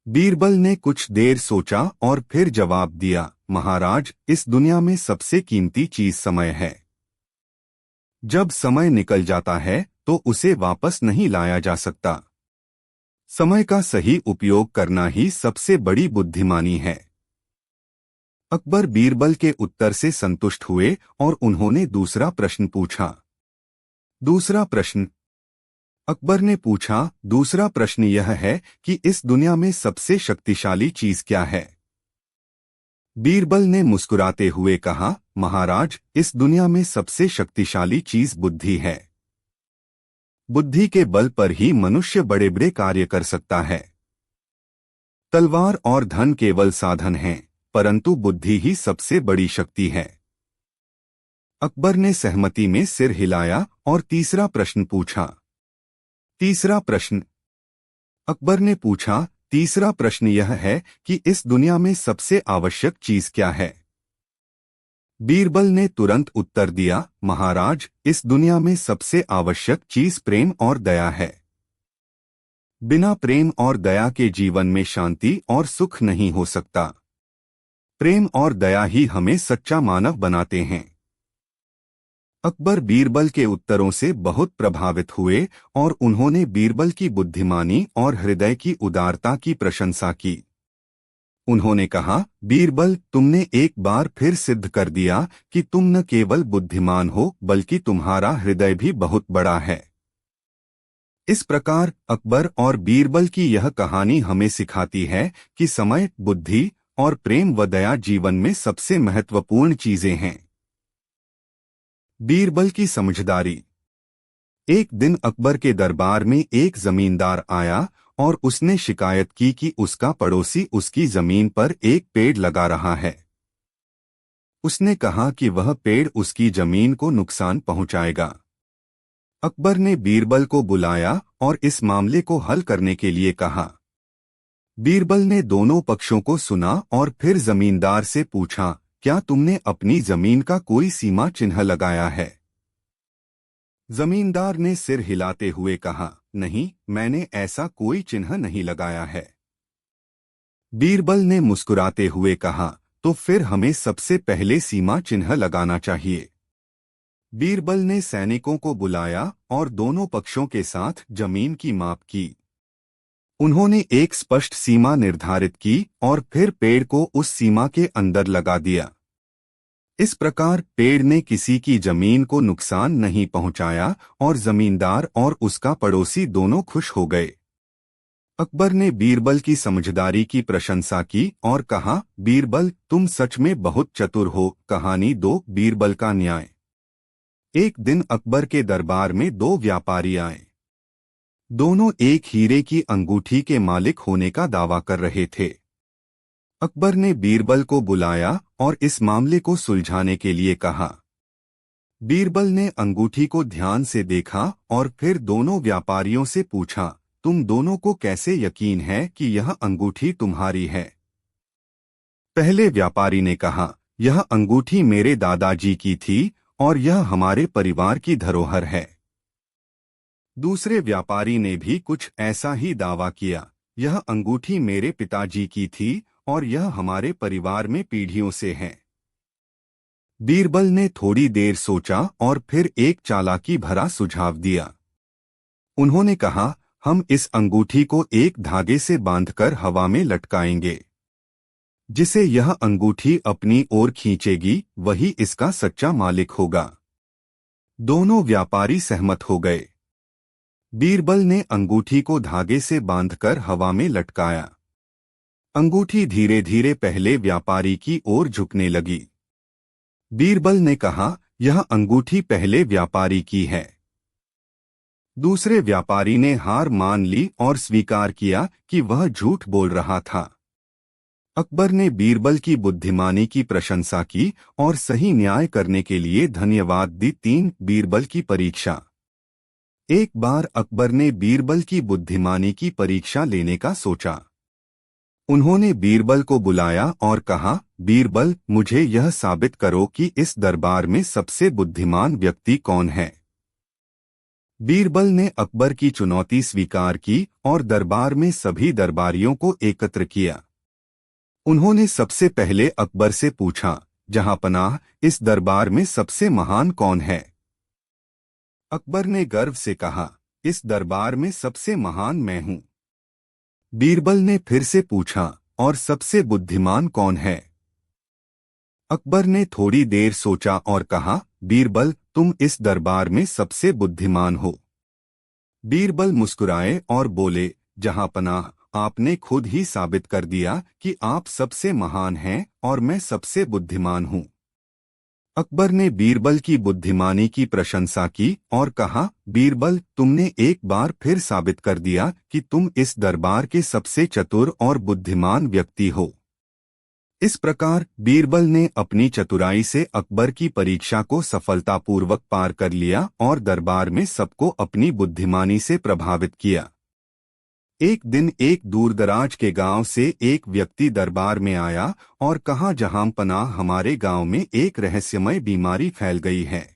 S1: बीरबल ने कुछ देर सोचा और फिर जवाब दिया, महाराज, इस दुनिया में सबसे कीमती चीज समय है। जब समय निकल जाता है तो उसे वापस नहीं लाया जा सकता। समय का सही उपयोग करना ही सबसे बड़ी बुद्धिमानी है। अकबर बीरबल के उत्तर से संतुष्ट हुए और उन्होंने दूसरा प्रश्न पूछा। दूसरा प्रश्न। अकबर ने पूछा, दूसरा प्रश्न यह है कि इस दुनिया में सबसे शक्तिशाली चीज क्या है? बीरबल ने मुस्कुराते हुए कहा, महाराज, इस दुनिया में सबसे शक्तिशाली चीज बुद्धि है। बुद्धि के बल पर ही मनुष्य बड़े बड़े कार्य कर सकता है। तलवार और धन केवल साधन हैं, परंतु बुद्धि ही सबसे बड़ी शक्ति है। अकबर ने सहमति में सिर हिलाया और तीसरा प्रश्न पूछा। तीसरा प्रश्न। अकबर ने पूछा, तीसरा प्रश्न यह है कि इस दुनिया में सबसे आवश्यक चीज क्या है? बीरबल ने तुरंत उत्तर दिया, महाराज, इस दुनिया में सबसे आवश्यक चीज प्रेम और दया है। बिना प्रेम और दया के जीवन में शांति और सुख नहीं हो सकता। प्रेम और दया ही हमें सच्चा मानव बनाते हैं। अकबर बीरबल के उत्तरों से बहुत प्रभावित हुए और उन्होंने बीरबल की बुद्धिमानी और हृदय की उदारता की प्रशंसा की। उन्होंने कहा, बीरबल, तुमने एक बार फिर सिद्ध कर दिया कि तुम न केवल बुद्धिमान हो बल्कि तुम्हारा हृदय भी बहुत बड़ा है। इस प्रकार अकबर और बीरबल की यह कहानी हमें सिखाती है कि समय, बुद्धि और प्रेम व दया जीवन में सबसे महत्वपूर्ण चीजें हैं। बीरबल की समझदारी। एक दिन अकबर के दरबार में एक जमींदार आया और उसने शिकायत की कि उसका पड़ोसी उसकी जमीन पर एक पेड़ लगा रहा है। उसने कहा कि वह पेड़ उसकी जमीन को नुकसान पहुंचाएगा। अकबर ने बीरबल को बुलाया और इस मामले को हल करने के लिए कहा। बीरबल ने दोनों पक्षों को सुना और फिर जमींदार से पूछा, क्या तुमने अपनी जमीन का कोई सीमा चिन्ह लगाया है? जमींदार ने सिर हिलाते हुए कहा, नहीं, मैंने ऐसा कोई चिन्ह नहीं लगाया है। बीरबल ने मुस्कुराते हुए कहा, तो फिर हमें सबसे पहले सीमा चिन्ह लगाना चाहिए। बीरबल ने सैनिकों को बुलाया और दोनों पक्षों के साथ जमीन की माप की। उन्होंने एक स्पष्ट सीमा निर्धारित की और फिर पेड़ को उस सीमा के अंदर लगा दिया। इस प्रकार पेड़ ने किसी की जमीन को नुकसान नहीं पहुंचाया और जमींदार और उसका पड़ोसी दोनों खुश हो गए। अकबर ने बीरबल की समझदारी की प्रशंसा की और कहा, बीरबल, तुम सच में बहुत चतुर हो। कहानी 2, बीरबल का न्याय। एक दिन अकबर के दरबार में 2 व्यापारी आए। दोनों एक हीरे की अंगूठी के मालिक होने का दावा कर रहे थे। अकबर ने बीरबल को बुलाया और इस मामले को सुलझाने के लिए कहा। बीरबल ने अंगूठी को ध्यान से देखा और फिर दोनों व्यापारियों से पूछा, तुम दोनों को कैसे यकीन है कि यह अंगूठी तुम्हारी है? पहले व्यापारी ने कहा, यह अंगूठी मेरे दादाजी की थी और यह हमारे परिवार की धरोहर है। दूसरे व्यापारी ने भी कुछ ऐसा ही दावा किया। यह अंगूठी मेरे पिताजी की थी और यह हमारे परिवार में पीढ़ियों से है। बीरबल ने थोड़ी देर सोचा और फिर एक चालाकी भरा सुझाव दिया। उन्होंने कहा, हम इस अंगूठी को एक धागे से बांधकर हवा में लटकाएंगे। जिसे यह अंगूठी अपनी ओर खींचेगी वही इसका सच्चा मालिक होगा। दोनों व्यापारी सहमत हो गए। बीरबल ने अंगूठी को धागे से बांधकर हवा में लटकाया। अंगूठी धीरे धीरे पहले व्यापारी की ओर झुकने लगी। बीरबल ने कहा, यह अंगूठी पहले व्यापारी की है। दूसरे व्यापारी ने हार मान ली और स्वीकार किया कि वह झूठ बोल रहा था। अकबर ने बीरबल की बुद्धिमानी की प्रशंसा की और सही न्याय करने के लिए धन्यवाद दी। 3 बीरबल की परीक्षा। एक बार अकबर ने बीरबल की बुद्धिमानी की परीक्षा लेने का सोचा। उन्होंने बीरबल को बुलाया और कहा, बीरबल, मुझे यह साबित करो कि इस दरबार में सबसे बुद्धिमान व्यक्ति कौन है। बीरबल ने अकबर की चुनौती स्वीकार की और दरबार में सभी दरबारियों को एकत्र किया। उन्होंने सबसे पहले अकबर से पूछा, जहांपनाह, इस दरबार में सबसे महान कौन है। अकबर ने गर्व से कहा, इस दरबार में सबसे महान मैं हूं। बीरबल ने फिर से पूछा, और सबसे बुद्धिमान कौन है। अकबर ने थोड़ी देर सोचा और कहा, बीरबल, तुम इस दरबार में सबसे बुद्धिमान हो। बीरबल मुस्कुराए और बोले, जहांपनाह, आपने खुद ही साबित कर दिया कि आप सबसे महान हैं और मैं सबसे बुद्धिमान हूं। अकबर ने बीरबल की बुद्धिमानी की प्रशंसा की और कहा, बीरबल, तुमने एक बार फिर साबित कर दिया कि तुम इस दरबार के सबसे चतुर और बुद्धिमान व्यक्ति हो। इस प्रकार बीरबल ने अपनी चतुराई से अकबर की परीक्षा को सफलतापूर्वक पार कर लिया और दरबार में सबको अपनी बुद्धिमानी से प्रभावित किया। एक दिन एक दूरदराज के गांव से एक व्यक्ति दरबार में आया और कहा, जहांपनाह, हमारे गांव में एक रहस्यमय बीमारी फैल गई है।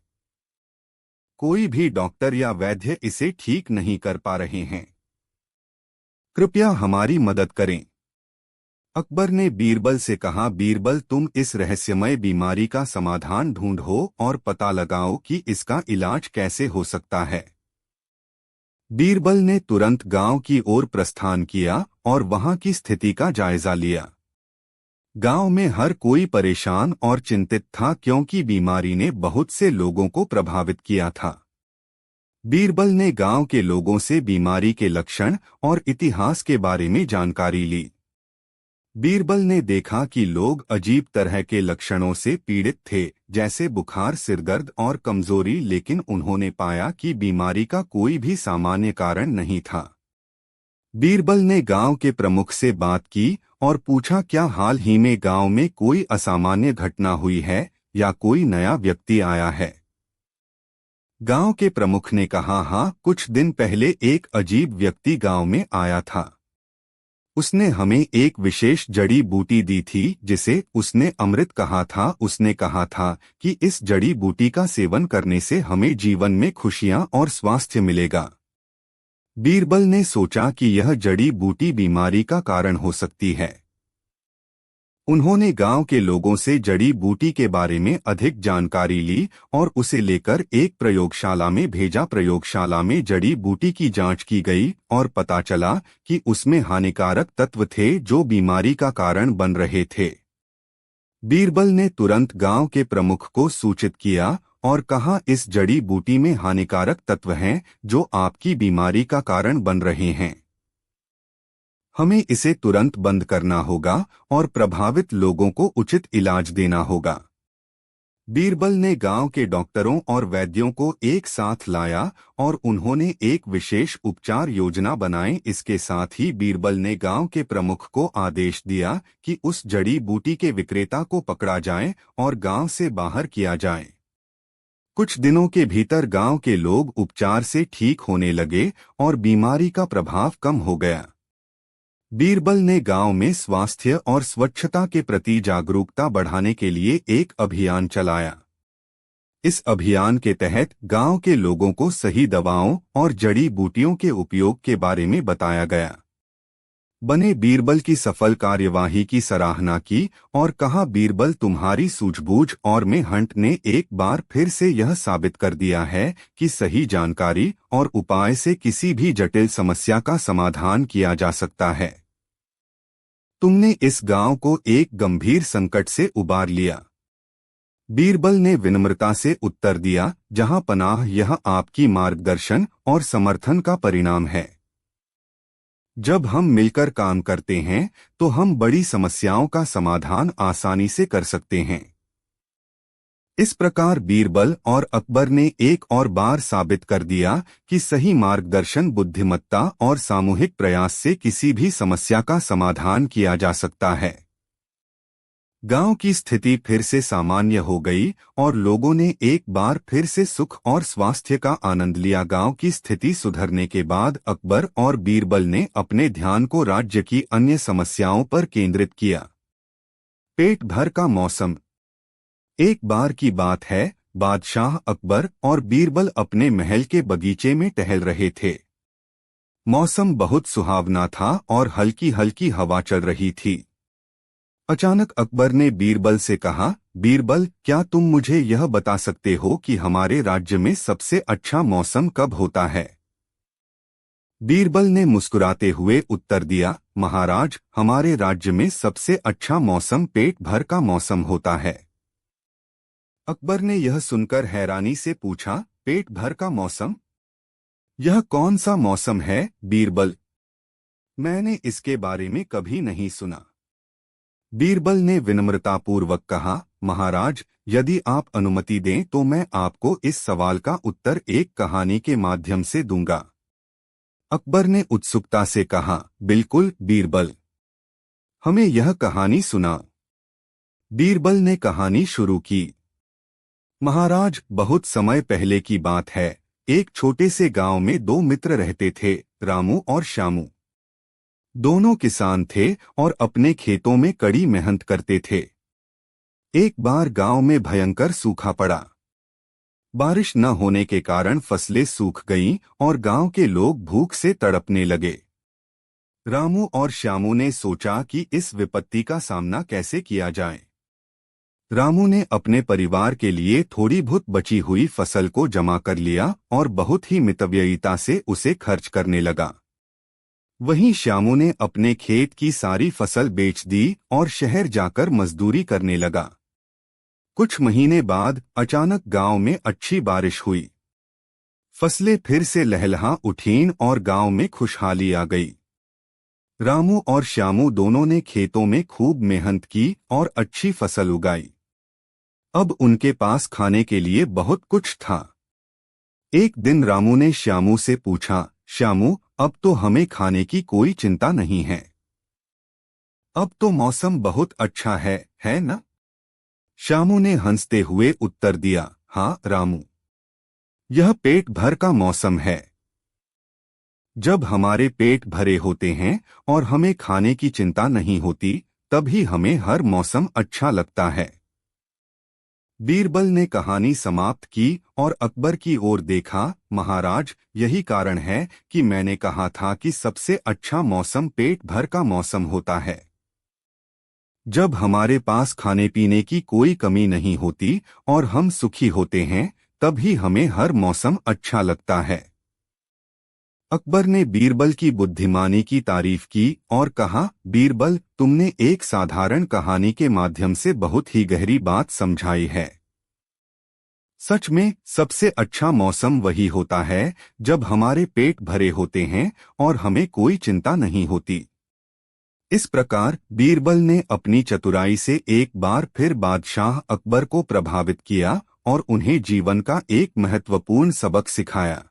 S1: कोई भी डॉक्टर या वैद्य इसे ठीक नहीं कर पा रहे हैं। कृपया हमारी मदद करें। अकबर ने बीरबल से कहा, बीरबल, तुम इस रहस्यमय बीमारी का समाधान ढूंढो और पता लगाओ कि इसका इलाज कैसे हो सकता है। बीरबल ने तुरंत गांव की ओर प्रस्थान किया और वहां की स्थिति का जायजा लिया। गांव में हर कोई परेशान और चिंतित था क्योंकि बीमारी ने बहुत से लोगों को प्रभावित किया था। बीरबल ने गांव के लोगों से बीमारी के लक्षण और इतिहास के बारे में जानकारी ली। बीरबल ने देखा कि लोग अजीब तरह के लक्षणों से पीड़ित थे, जैसे बुखार, सिरदर्द और कमजोरी, लेकिन उन्होंने पाया कि बीमारी का कोई भी सामान्य कारण नहीं था। बीरबल ने गांव के प्रमुख से बात की और पूछा, क्या हाल ही में गांव में कोई असामान्य घटना हुई है या कोई नया व्यक्ति आया है। गांव के प्रमुख ने कहा, हाँ, कुछ दिन पहले एक अजीब व्यक्ति गांव में आया था। उसने हमें एक विशेष जड़ी बूटी दी थी जिसे उसने अमृत कहा था। उसने कहा था कि इस जड़ी बूटी का सेवन करने से हमें जीवन में खुशियां और स्वास्थ्य मिलेगा। बीरबल ने सोचा कि यह जड़ी बूटी बीमारी का कारण हो सकती है। उन्होंने गांव के लोगों से जड़ी बूटी के बारे में अधिक जानकारी ली और उसे लेकर एक प्रयोगशाला में भेजा। प्रयोगशाला में जड़ी बूटी की जांच की गई और पता चला कि उसमें हानिकारक तत्व थे जो बीमारी का कारण बन रहे थे। बीरबल ने तुरंत गांव के प्रमुख को सूचित किया और कहा, इस जड़ी बूटी में हानिकारक तत्व हैं जो आपकी बीमारी का कारण बन रहे हैं। हमें इसे तुरंत बंद करना होगा और प्रभावित लोगों को उचित इलाज देना होगा। बीरबल ने गांव के डॉक्टरों और वैद्यों को एक साथ लाया और उन्होंने एक विशेष उपचार योजना बनाई। इसके साथ ही बीरबल ने गांव के प्रमुख को आदेश दिया कि उस जड़ी बूटी के विक्रेता को पकड़ा जाए और गांव से बाहर किया जाए। कुछ दिनों के भीतर गांव के लोग उपचार से ठीक होने लगे और बीमारी का प्रभाव कम हो गया। बीरबल ने गांव में स्वास्थ्य और स्वच्छता के प्रति जागरूकता बढ़ाने के लिए एक अभियान चलाया। इस अभियान के तहत गांव के लोगों को सही दवाओं और जड़ी बूटियों के उपयोग के बारे में बताया गया। बने बीरबल की सफल कार्यवाही की सराहना की और कहा, बीरबल, तुम्हारी सूझबूझ और मेहनत ने एक बार फिर से यह साबित कर दिया है कि सही जानकारी और उपाय से किसी भी जटिल समस्या का समाधान किया जा सकता है। तुमने इस गांव को एक गंभीर संकट से उबार लिया। बीरबल ने विनम्रता से उत्तर दिया, जहां पनाह, यह आपकी मार्गदर्शन और समर्थन का परिणाम है। जब हम मिलकर काम करते हैं तो हम बड़ी समस्याओं का समाधान आसानी से कर सकते हैं। इस प्रकार बीरबल और अकबर ने एक और बार साबित कर दिया कि सही मार्गदर्शन, बुद्धिमत्ता और सामूहिक प्रयास से किसी भी समस्या का समाधान किया जा सकता है। गांव की स्थिति फिर से सामान्य हो गई और लोगों ने एक बार फिर से सुख और स्वास्थ्य का आनंद लिया। गांव की स्थिति सुधरने के बाद अकबर और बीरबल ने अपने ध्यान को राज्य की अन्य समस्याओं पर केंद्रित किया। पेट भर का मौसम। एक बार की बात है, बादशाह अकबर और बीरबल अपने महल के बगीचे में टहल रहे थे। मौसम बहुत सुहावना था और हल्की हल्की हवा चल रही थी। अचानक अकबर ने बीरबल से कहा, बीरबल, क्या तुम मुझे यह बता सकते हो कि हमारे राज्य में सबसे अच्छा मौसम कब होता है? बीरबल ने मुस्कुराते हुए उत्तर दिया, महाराज, हमारे राज्य में सबसे अच्छा मौसम पेट भर का मौसम होता है। अकबर ने यह सुनकर हैरानी से पूछा, पेट भर का मौसम? यह कौन सा मौसम है, बीरबल? मैंने इसके बारे में कभी नहीं सुना। बीरबल ने विनम्रतापूर्वक कहा, महाराज, यदि आप अनुमति दें तो मैं आपको इस सवाल का उत्तर एक कहानी के माध्यम से दूंगा। अकबर ने उत्सुकता से कहा, बिल्कुल बीरबल, हमें यह कहानी सुना। बीरबल ने कहानी शुरू की। महाराज, बहुत समय पहले की बात है। एक छोटे से गांव में दो मित्र रहते थे, रामू और श्यामू। दोनों किसान थे और अपने खेतों में कड़ी मेहनत करते थे। एक बार गांव में भयंकर सूखा पड़ा। बारिश न होने के कारण फसलें सूख गईं और गांव के लोग भूख से तड़पने लगे। रामू और श्यामू ने सोचा कि इस विपत्ति का सामना कैसे किया जाए। रामू ने अपने परिवार के लिए थोड़ी बहुत बची हुई फसल को जमा कर लिया और बहुत ही मितव्ययिता से उसे खर्च करने लगा। वहीं श्यामू ने अपने खेत की सारी फसल बेच दी और शहर जाकर मजदूरी करने लगा। कुछ महीने बाद अचानक गांव में अच्छी बारिश हुई। फसलें फिर से लहलहा उठीं और गांव में खुशहाली आ गई। रामू और श्यामू दोनों ने खेतों में खूब मेहनत की और अच्छी फसल उगाई। अब उनके पास खाने के लिए बहुत कुछ था। एक दिन रामू ने श्यामू से पूछा, श्यामू, अब तो हमें खाने की कोई चिंता नहीं है। अब तो मौसम बहुत अच्छा है ना? श्यामू ने हंसते हुए उत्तर दिया, हाँ रामू, यह पेट भर का मौसम है। जब हमारे पेट भरे होते हैं और हमें खाने की चिंता नहीं होती, तभी हमें हर मौसम अच्छा लगता है। बीरबल ने कहानी समाप्त की और अकबर की ओर देखा, महाराज, यही कारण है कि मैंने कहा था कि सबसे अच्छा मौसम पेट भर का मौसम होता है। जब हमारे पास खाने पीने की कोई कमी नहीं होती और हम सुखी होते हैं, तभी हमें हर मौसम अच्छा लगता है। अकबर ने बीरबल की बुद्धिमानी की तारीफ की और कहा, बीरबल, तुमने एक साधारण कहानी के माध्यम से बहुत ही गहरी बात समझाई है। सच में सबसे अच्छा मौसम वही होता है जब हमारे पेट भरे होते हैं और हमें कोई चिंता नहीं होती। इस प्रकार बीरबल ने अपनी चतुराई से एक बार फिर बादशाह अकबर को प्रभावित किया और उन्हें जीवन का एक महत्वपूर्ण सबक सिखाया।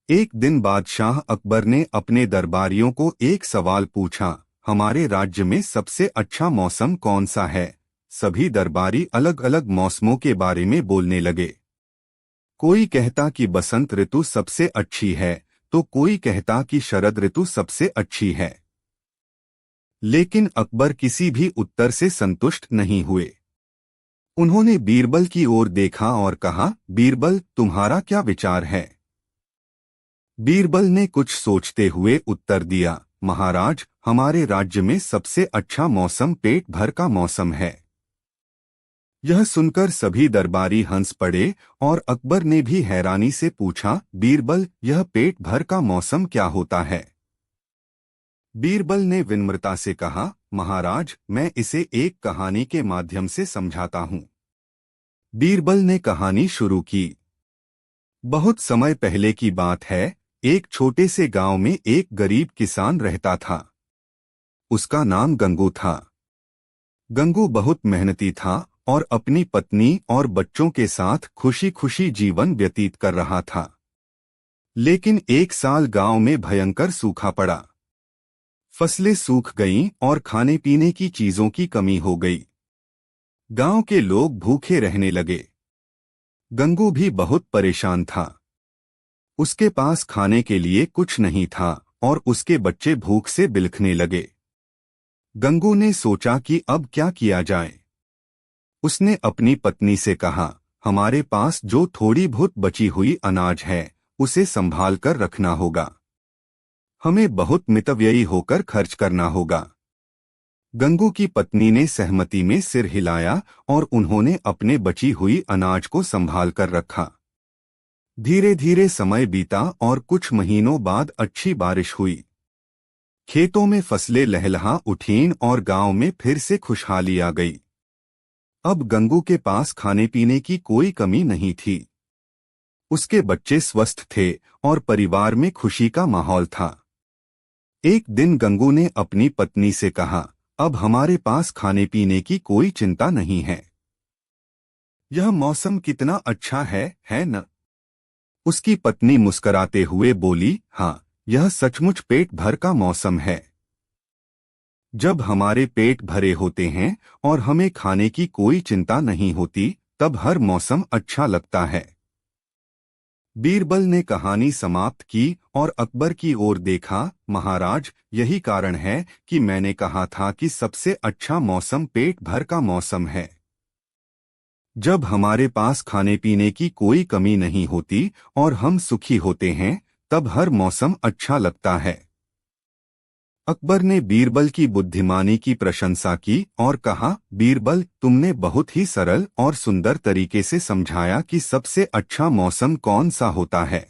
S1: एक दिन बादशाह अकबर ने अपने दरबारियों को एक सवाल पूछा, हमारे राज्य में सबसे अच्छा मौसम कौन सा है? सभी दरबारी अलग अलग मौसमों के बारे में बोलने लगे। कोई कहता कि बसंत ऋतु सबसे अच्छी है, तो कोई कहता कि शरद ऋतु सबसे अच्छी है। लेकिन अकबर किसी भी उत्तर से संतुष्ट नहीं हुए। उन्होंने बीरबल की ओर देखा और कहा, बीरबल, तुम्हारा क्या विचार है? बीरबल ने कुछ सोचते हुए उत्तर दिया, महाराज, हमारे राज्य में सबसे अच्छा मौसम पेट भर का मौसम है। यह सुनकर सभी दरबारी हंस पड़े और अकबर ने भी हैरानी से पूछा, बीरबल, यह पेट भर का मौसम क्या होता है? बीरबल ने विनम्रता से कहा, महाराज, मैं इसे एक कहानी के माध्यम से समझाता हूँ। बीरबल ने कहानी शुरू की। बहुत समय पहले की बात है। एक छोटे से गांव में एक गरीब किसान रहता था। उसका नाम गंगू था। गंगू बहुत मेहनती था और अपनी पत्नी और बच्चों के साथ खुशी खुशी जीवन व्यतीत कर रहा था। लेकिन एक साल गांव में भयंकर सूखा पड़ा। फसलें सूख गईं और खाने पीने की चीजों की कमी हो गई। गांव के लोग भूखे रहने लगे। गंगू भी बहुत परेशान था। उसके पास खाने के लिए कुछ नहीं था और उसके बच्चे भूख से बिलखने लगे। गंगू ने सोचा कि अब क्या किया जाए। उसने अपनी पत्नी से कहा, हमारे पास जो थोड़ी बहुत बची हुई अनाज है उसे संभाल कर रखना होगा। हमें बहुत मितव्ययी होकर खर्च करना होगा। गंगू की पत्नी ने सहमति में सिर हिलाया और उन्होंने अपने बची हुई अनाज को संभाल कर रखा। धीरे धीरे समय बीता और कुछ महीनों बाद अच्छी बारिश हुई। खेतों में फसलें लहलहा उठीं और गांव में फिर से खुशहाली आ गई। अब गंगू के पास खाने पीने की कोई कमी नहीं थी। उसके बच्चे स्वस्थ थे और परिवार में खुशी का माहौल था। एक दिन गंगू ने अपनी पत्नी से कहा, अब हमारे पास खाने पीने की कोई चिंता नहीं है। यह मौसम कितना अच्छा है न? उसकी पत्नी मुस्कराते हुए बोली, हाँ, यह सचमुच पेट भर का मौसम है। जब हमारे पेट भरे होते हैं और हमें खाने की कोई चिंता नहीं होती, तब हर मौसम अच्छा लगता है। बीरबल ने कहानी समाप्त की और अकबर की ओर देखा, महाराज, यही कारण है कि मैंने कहा था कि सबसे अच्छा मौसम पेट भर का मौसम है। जब हमारे पास खाने पीने की कोई कमी नहीं होती और हम सुखी होते हैं, तब हर मौसम अच्छा लगता है। अकबर ने बीरबल की बुद्धिमानी की प्रशंसा की और कहा, बीरबल, तुमने बहुत ही सरल और सुंदर तरीके से समझाया कि सबसे अच्छा मौसम कौन सा होता है।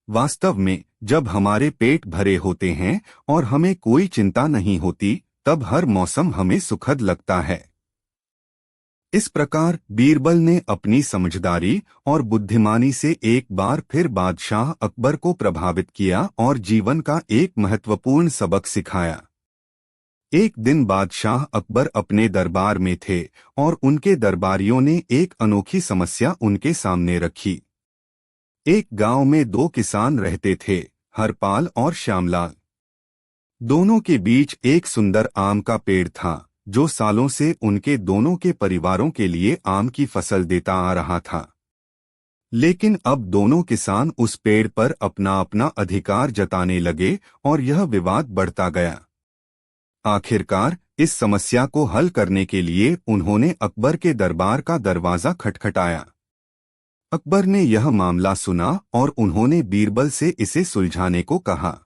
S1: वास्तव में जब हमारे पेट भरे होते हैं और हमें कोई चिंता नहीं होती, तब हर मौसम हमें सुखद लगता है। इस प्रकार बीरबल ने अपनी समझदारी और बुद्धिमानी से एक बार फिर बादशाह अकबर को प्रभावित किया और जीवन का एक महत्वपूर्ण सबक सिखाया। एक दिन बादशाह अकबर अपने दरबार में थे और उनके दरबारियों ने एक अनोखी समस्या उनके सामने रखी। एक गांव में दो किसान रहते थे, हरपाल और श्यामलाल। दोनों के बीच एक सुंदर आम का पेड़ था जो सालों से उनके दोनों के परिवारों के लिए आम की फसल देता आ रहा था। लेकिन अब दोनों किसान उस पेड़ पर अपना अपना अधिकार जताने लगे और यह विवाद बढ़ता गया। आखिरकार इस समस्या को हल करने के लिए उन्होंने अकबर के दरबार का दरवाजा खटखटाया। अकबर ने यह मामला सुना और उन्होंने बीरबल से इसे सुलझाने को कहा।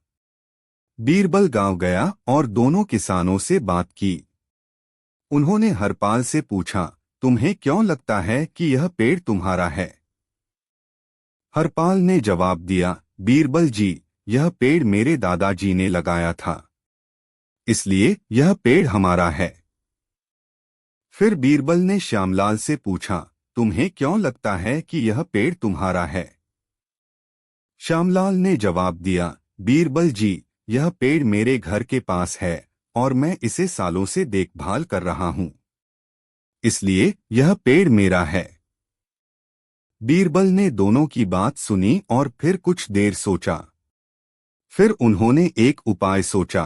S1: बीरबल गांव गया और दोनों किसानों से बात की। उन्होंने हरपाल से पूछा, तुम्हें क्यों लगता है कि यह पेड़ तुम्हारा है? हरपाल ने जवाब दिया, बीरबल जी, यह पेड़ मेरे दादाजी ने लगाया था, इसलिए यह पेड़ हमारा है। फिर बीरबल ने श्यामलाल से पूछा, तुम्हें क्यों लगता है कि यह पेड़ तुम्हारा है? श्यामलाल ने जवाब दिया, बीरबल जी, यह पेड़ मेरे घर के पास है और मैं इसे सालों से देखभाल कर रहा हूं, इसलिए यह पेड़ मेरा है। बीरबल ने दोनों की बात सुनी और फिर कुछ देर सोचा। फिर उन्होंने एक उपाय सोचा।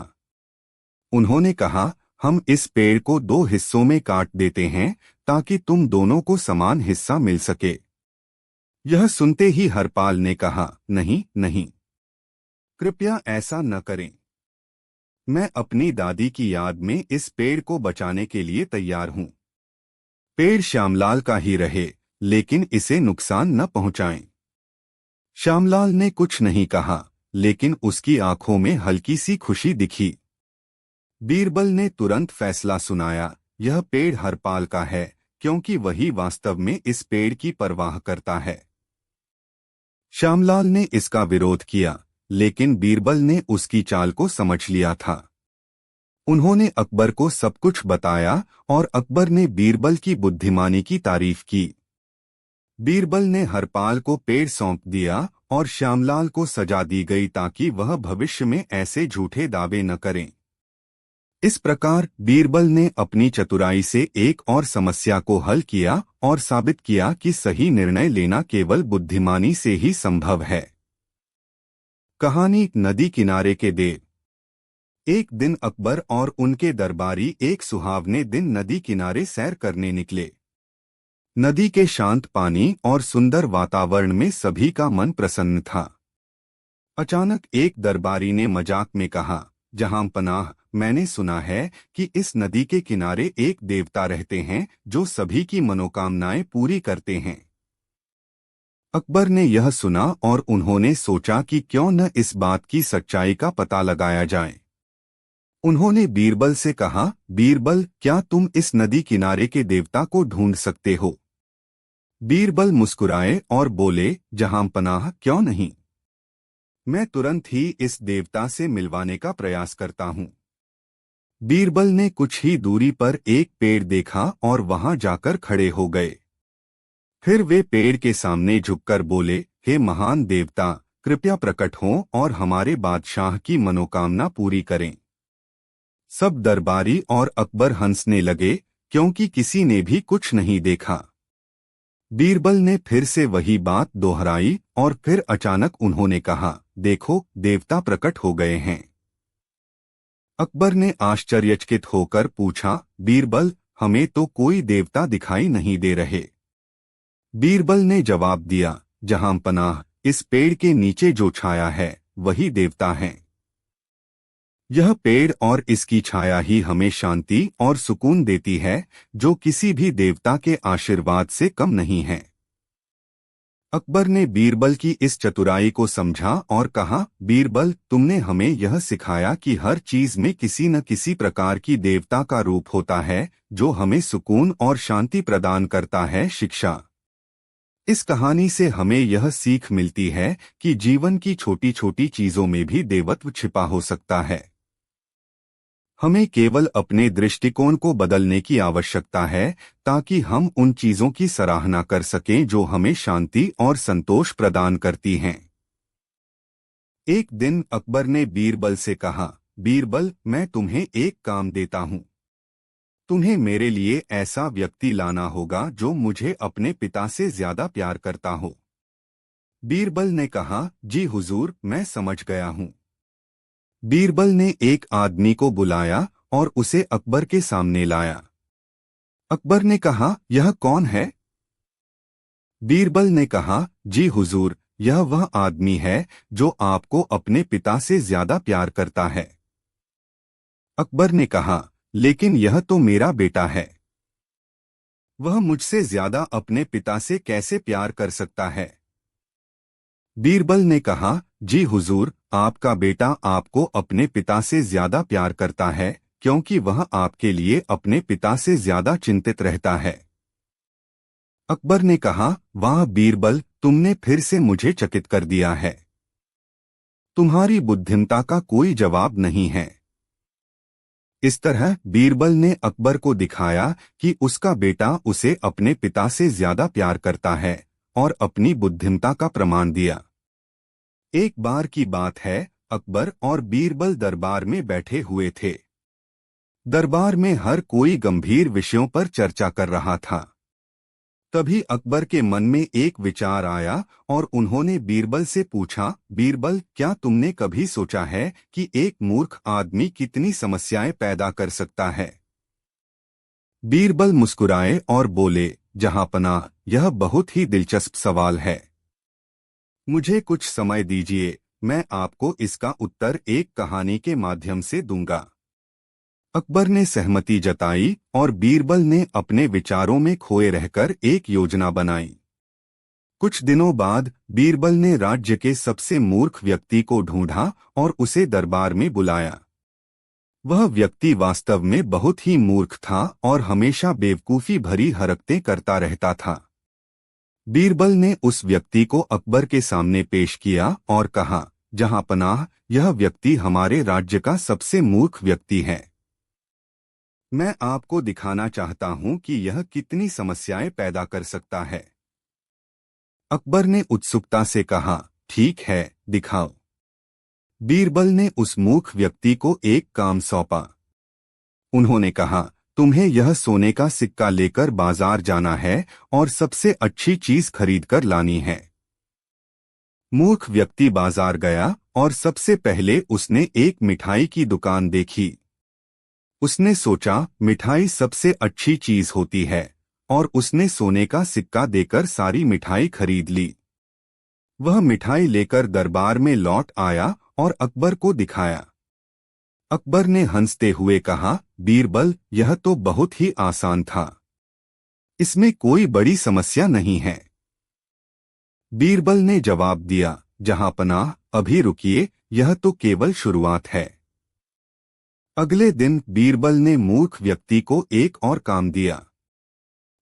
S1: उन्होंने कहा, हम इस पेड़ को दो हिस्सों में काट देते हैं ताकि तुम दोनों को समान हिस्सा मिल सके। यह सुनते ही हरपाल ने कहा, नहीं नहीं, कृपया ऐसा न करें। मैं अपनी दादी की याद में इस पेड़ को बचाने के लिए तैयार हूं। पेड़ श्यामलाल का ही रहे, लेकिन इसे नुकसान न पहुंचाएं। श्यामलाल ने कुछ नहीं कहा, लेकिन उसकी आंखों में हल्की सी खुशी दिखी। बीरबल ने तुरंत फैसला सुनाया, यह पेड़ हरपाल का है, क्योंकि वही वास्तव में इस पेड़ की परवाह करता है। श्यामलाल ने इसका विरोध किया, लेकिन बीरबल ने उसकी चाल को समझ लिया था। उन्होंने अकबर को सब कुछ बताया और अकबर ने बीरबल की बुद्धिमानी की तारीफ की। बीरबल ने हरपाल को पेड़ सौंप दिया और श्यामलाल को सजा दी गई ताकि वह भविष्य में ऐसे झूठे दावे न करें। इस प्रकार बीरबल ने अपनी चतुराई से एक और समस्या को हल किया और साबित किया कि सही निर्णय लेना केवल बुद्धिमानी से ही संभव है। कहानी नदी किनारे के देव। एक दिन अकबर और उनके दरबारी एक सुहावने दिन नदी किनारे सैर करने निकले। नदी के शांत पानी और सुंदर वातावरण में सभी का मन प्रसन्न था। अचानक एक दरबारी ने मजाक में कहा, जहां पनाह, मैंने सुना है कि इस नदी के किनारे एक देवता रहते हैं जो सभी की मनोकामनाएं पूरी करते हैं। अकबर ने यह सुना और उन्होंने सोचा कि क्यों न इस बात की सच्चाई का पता लगाया जाए। उन्होंने बीरबल से कहा, बीरबल, क्या तुम इस नदी किनारे के देवता को ढूंढ सकते हो? बीरबल मुस्कुराए और बोले, जहां पनाह, क्यों नहीं। मैं तुरंत ही इस देवता से मिलवाने का प्रयास करता हूं। बीरबल ने कुछ ही दूरी पर एक पेड़ देखा और वहां जाकर खड़े हो गए। फिर वे पेड़ के सामने झुककर बोले, हे महान देवता, कृपया प्रकट हों और हमारे बादशाह की मनोकामना पूरी करें। सब दरबारी और अकबर हंसने लगे, क्योंकि किसी ने भी कुछ नहीं देखा। बीरबल ने फिर से वही बात दोहराई और फिर अचानक उन्होंने कहा, देखो, देवता प्रकट हो गए हैं। अकबर ने आश्चर्यचकित होकर पूछा, बीरबल, हमें तो कोई देवता दिखाई नहीं दे रहे। बीरबल ने जवाब दिया, जहां पनाह, इस पेड़ के नीचे जो छाया है वही देवता है। यह पेड़ और इसकी छाया ही हमें शांति और सुकून देती है, जो किसी भी देवता के आशीर्वाद से कम नहीं है। अकबर ने बीरबल की इस चतुराई को समझा और कहा, बीरबल, तुमने हमें यह सिखाया कि हर चीज में किसी न किसी प्रकार की देवता का रूप होता है, जो हमें सुकून और शांति प्रदान करता है। शिक्षा। इस कहानी से हमें यह सीख मिलती है कि जीवन की छोटी छोटी चीजों में भी देवत्व छिपा हो सकता है। हमें केवल अपने दृष्टिकोण को बदलने की आवश्यकता है ताकि हम उन चीजों की सराहना कर सकें जो हमें शांति और संतोष प्रदान करती हैं। एक दिन अकबर ने बीरबल से कहा, बीरबल, मैं तुम्हें एक काम देता हूं। तुम्हें मेरे लिए ऐसा व्यक्ति लाना होगा जो मुझे अपने पिता से ज्यादा प्यार करता हो। बीरबल ने कहा, जी हुजूर, मैं समझ गया हूं। बीरबल ने एक आदमी को बुलाया और उसे अकबर के सामने लाया। अकबर ने कहा, यह कौन है? बीरबल ने कहा, जी हुजूर, यह वह आदमी है जो आपको अपने पिता से ज्यादा प्यार करता है। अकबर ने कहा, लेकिन यह तो मेरा बेटा है। वह मुझसे ज्यादा अपने पिता से कैसे प्यार कर सकता है? बीरबल ने कहा, जी हुजूर, आपका बेटा आपको अपने पिता से ज्यादा प्यार करता है, क्योंकि वह आपके लिए अपने पिता से ज्यादा चिंतित रहता है। अकबर ने कहा, वाह बीरबल, तुमने फिर से मुझे चकित कर दिया है। तुम्हारी बुद्धिमत्ता का कोई जवाब नहीं है। इस तरह बीरबल ने अकबर को दिखाया कि उसका बेटा उसे अपने पिता से ज्यादा प्यार करता है और अपनी बुद्धिमत्ता का प्रमाण दिया। एक बार की बात है, अकबर और बीरबल दरबार में बैठे हुए थे। दरबार में हर कोई गंभीर विषयों पर चर्चा कर रहा था। तभी अकबर के मन में एक विचार आया और उन्होंने बीरबल से पूछा, बीरबल, क्या तुमने कभी सोचा है कि एक मूर्ख आदमी कितनी समस्याएं पैदा कर सकता है? बीरबल मुस्कुराए और बोले, जहांपनाह, यह बहुत ही दिलचस्प सवाल है। मुझे कुछ समय दीजिए, मैं आपको इसका उत्तर एक कहानी के माध्यम से दूंगा। अकबर ने सहमति जताई और बीरबल ने अपने विचारों में खोए रहकर एक योजना बनाई। कुछ दिनों बाद बीरबल ने राज्य के सबसे मूर्ख व्यक्ति को ढूंढा और उसे दरबार में बुलाया। वह व्यक्ति वास्तव में बहुत ही मूर्ख था और हमेशा बेवकूफी भरी हरकतें करता रहता था। बीरबल ने उस व्यक्ति को अकबर के सामने पेश किया और कहा, जहांपनाह, यह व्यक्ति हमारे राज्य का सबसे मूर्ख व्यक्ति है। मैं आपको दिखाना चाहता हूं कि यह कितनी समस्याएं पैदा कर सकता है। अकबर ने उत्सुकता से कहा, ठीक है, दिखाओ। बीरबल ने उस मूर्ख व्यक्ति को एक काम सौंपा। उन्होंने कहा, तुम्हें यह सोने का सिक्का लेकर बाजार जाना है और सबसे अच्छी चीज खरीदकर लानी है। मूर्ख व्यक्ति बाजार गया और सबसे पहले उसने एक मिठाई की दुकान देखी। उसने सोचा, मिठाई सबसे अच्छी चीज होती है, और उसने सोने का सिक्का देकर सारी मिठाई खरीद ली। वह मिठाई लेकर दरबार में लौट आया और अकबर को दिखाया। अकबर ने हंसते हुए कहा, बीरबल, यह तो बहुत ही आसान था। इसमें कोई बड़ी समस्या नहीं है। बीरबल ने जवाब दिया, जहांपनाह, अभी रुकिए, यह तो केवल शुरुआत है। अगले दिन बीरबल ने मूर्ख व्यक्ति को एक और काम दिया।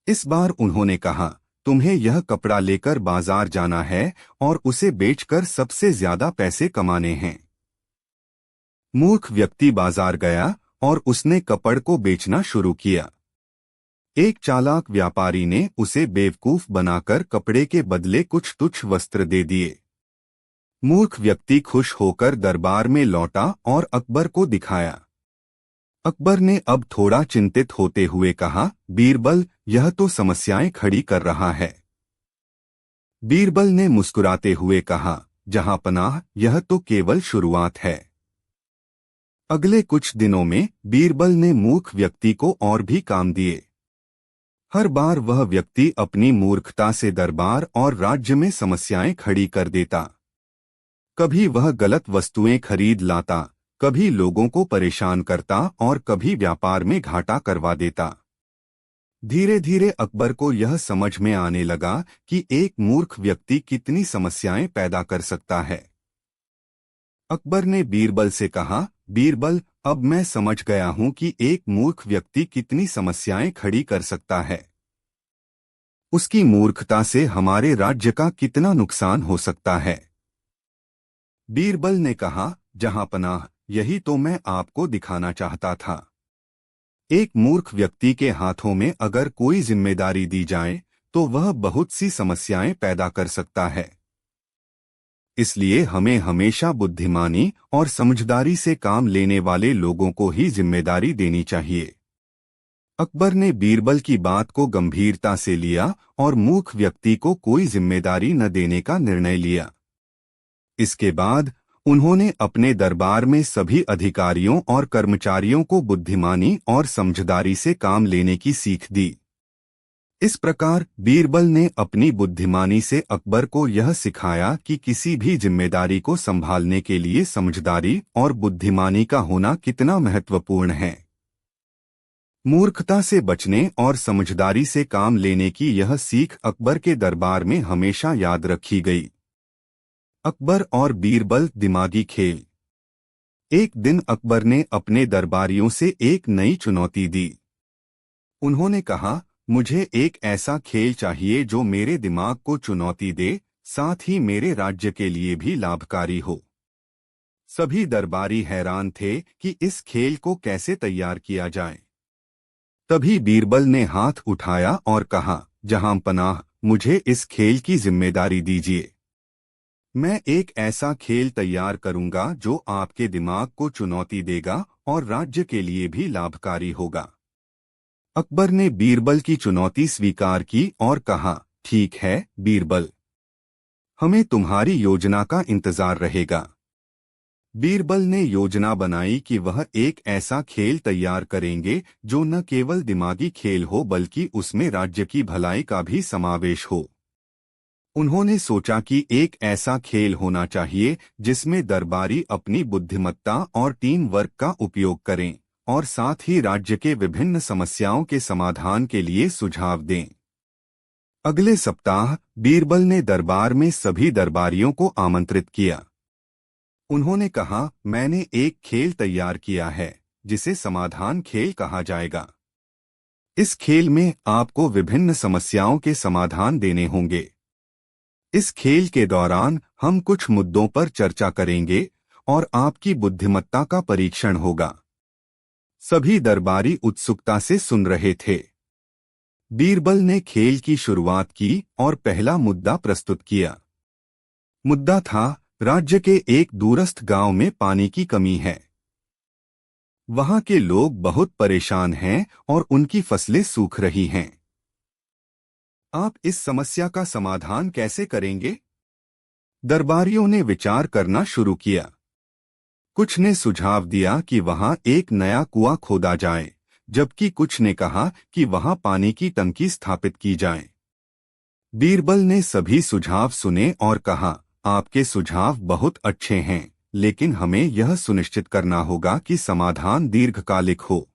S1: इस बार उन्होंने कहा, तुम्हें यह कपड़ा लेकर बाजार जाना है और उसे बेचकर सबसे ज्यादा पैसे कमाने हैं। मूर्ख व्यक्ति बाजार गया और उसने कपड़ को बेचना शुरू किया। एक चालाक व्यापारी ने उसे बेवकूफ बनाकर कपड़े के बदले कुछ तुच्छ वस्त्र दे दिए। मूर्ख व्यक्ति खुश होकर दरबार में लौटा और अकबर को दिखाया। अकबर ने अब थोड़ा चिंतित होते हुए कहा, बीरबल, यह तो समस्याएं खड़ी कर रहा है। बीरबल ने मुस्कुराते हुए कहा, जहांपनाह, यह तो केवल शुरुआत है। अगले कुछ दिनों में बीरबल ने मूर्ख व्यक्ति को और भी काम दिए। हर बार वह व्यक्ति अपनी मूर्खता से दरबार और राज्य में समस्याएं खड़ी कर देता। कभी वह गलत वस्तुएं खरीद लाता, कभी लोगों को परेशान करता और कभी व्यापार में घाटा करवा देता। धीरे धीरे अकबर को यह समझ में आने लगा कि एक मूर्ख व्यक्ति कितनी समस्याएं पैदा कर सकता है। अकबर ने बीरबल से कहा, बीरबल, अब मैं समझ गया हूं कि एक मूर्ख व्यक्ति कितनी समस्याएं खड़ी कर सकता है। उसकी मूर्खता से हमारे राज्य का कितना नुकसान हो सकता है। बीरबल ने कहा, जहांपनाह, यही तो मैं आपको दिखाना चाहता था। एक मूर्ख व्यक्ति के हाथों में अगर कोई जिम्मेदारी दी जाए तो वह बहुत सी समस्याएं पैदा कर सकता है। इसलिए हमें हमेशा बुद्धिमानी और समझदारी से काम लेने वाले लोगों को ही जिम्मेदारी देनी चाहिए। अकबर ने बीरबल की बात को गंभीरता से लिया और मूर्ख व्यक्ति को कोई जिम्मेदारी न देने का निर्णय लिया। इसके बाद उन्होंने अपने दरबार में सभी अधिकारियों और कर्मचारियों को बुद्धिमानी और समझदारी से काम लेने की सीख दी। इस प्रकार बीरबल ने अपनी बुद्धिमानी से अकबर को यह सिखाया कि किसी भी जिम्मेदारी को संभालने के लिए समझदारी और बुद्धिमानी का होना कितना महत्वपूर्ण है। मूर्खता से बचने और समझदारी से काम लेने की यह सीख अकबर के दरबार में हमेशा याद रखी गई। अकबर और बीरबल दिमागी खेल। एक दिन अकबर ने अपने दरबारियों से एक नई चुनौती दी। उन्होंने कहा, मुझे एक ऐसा खेल चाहिए जो मेरे दिमाग को चुनौती दे, साथ ही मेरे राज्य के लिए भी लाभकारी हो। सभी दरबारी हैरान थे कि इस खेल को कैसे तैयार किया जाए। तभी बीरबल ने हाथ उठाया और कहा, जहांपनाह, मुझे इस खेल की जिम्मेदारी दीजिए। मैं एक ऐसा खेल तैयार करूंगा जो आपके दिमाग को चुनौती देगा और राज्य के लिए भी लाभकारी होगा। अकबर ने बीरबल की चुनौती स्वीकार की और कहा, ठीक है बीरबल, हमें तुम्हारी योजना का इंतजार रहेगा। बीरबल ने योजना बनाई कि वह एक ऐसा खेल तैयार करेंगे जो न केवल दिमागी खेल हो बल्कि उसमें राज्य की भलाई का भी समावेश हो। उन्होंने सोचा कि एक ऐसा खेल होना चाहिए जिसमें दरबारी अपनी बुद्धिमत्ता और टीम वर्क का उपयोग करें और साथ ही राज्य के विभिन्न समस्याओं के समाधान के लिए सुझाव दें। अगले सप्ताह बीरबल ने दरबार में सभी दरबारियों को आमंत्रित किया। उन्होंने कहा, मैंने एक खेल तैयार किया है, जिसे समाधान खेल कहा जाएगा। इस खेल में आपको विभिन्न समस्याओं के समाधान देने होंगे। इस खेल के दौरान हम कुछ मुद्दों पर चर्चा करेंगे और आपकी बुद्धिमत्ता का परीक्षण होगा। सभी दरबारी उत्सुकता से सुन रहे थे। बीरबल ने खेल की शुरुआत की और पहला मुद्दा प्रस्तुत किया। मुद्दा था, राज्य के एक दूरस्थ गांव में पानी की कमी है। वहां के लोग बहुत परेशान हैं और उनकी फसलें सूख रही हैं। आप इस समस्या का समाधान कैसे करेंगे? दरबारियों ने विचार करना शुरू किया। कुछ ने सुझाव दिया कि वहां एक नया कुआं खोदा जाए, जबकि कुछ ने कहा कि वहां पानी की टंकी स्थापित की जाए। बीरबल ने सभी सुझाव सुने और कहा, आपके सुझाव बहुत अच्छे हैं, लेकिन हमें यह सुनिश्चित करना होगा कि समाधान दीर्घकालिक हो।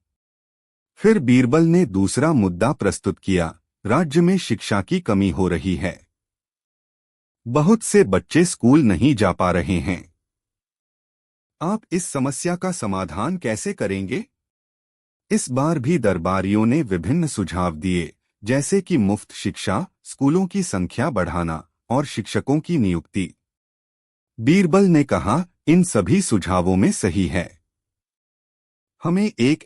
S1: फिर बीरबल ने दूसरा मुद्दा प्रस्तुत किया, राज्य में शिक्षा की कमी हो रही है। बहुत से बच्चे स्कूल नहीं जा पा रहे हैं। आप इस समस्या का समाधान कैसे करेंगे? इस बार भी दरबारियों ने विभिन्न सुझाव दिए, जैसे कि मुफ्त शिक्षा, स्कूलों की संख्या बढ़ाना और शिक्षकों की नियुक्ति। बीरबल ने कहा, इन सभी सुझावों में सही है। हमें एक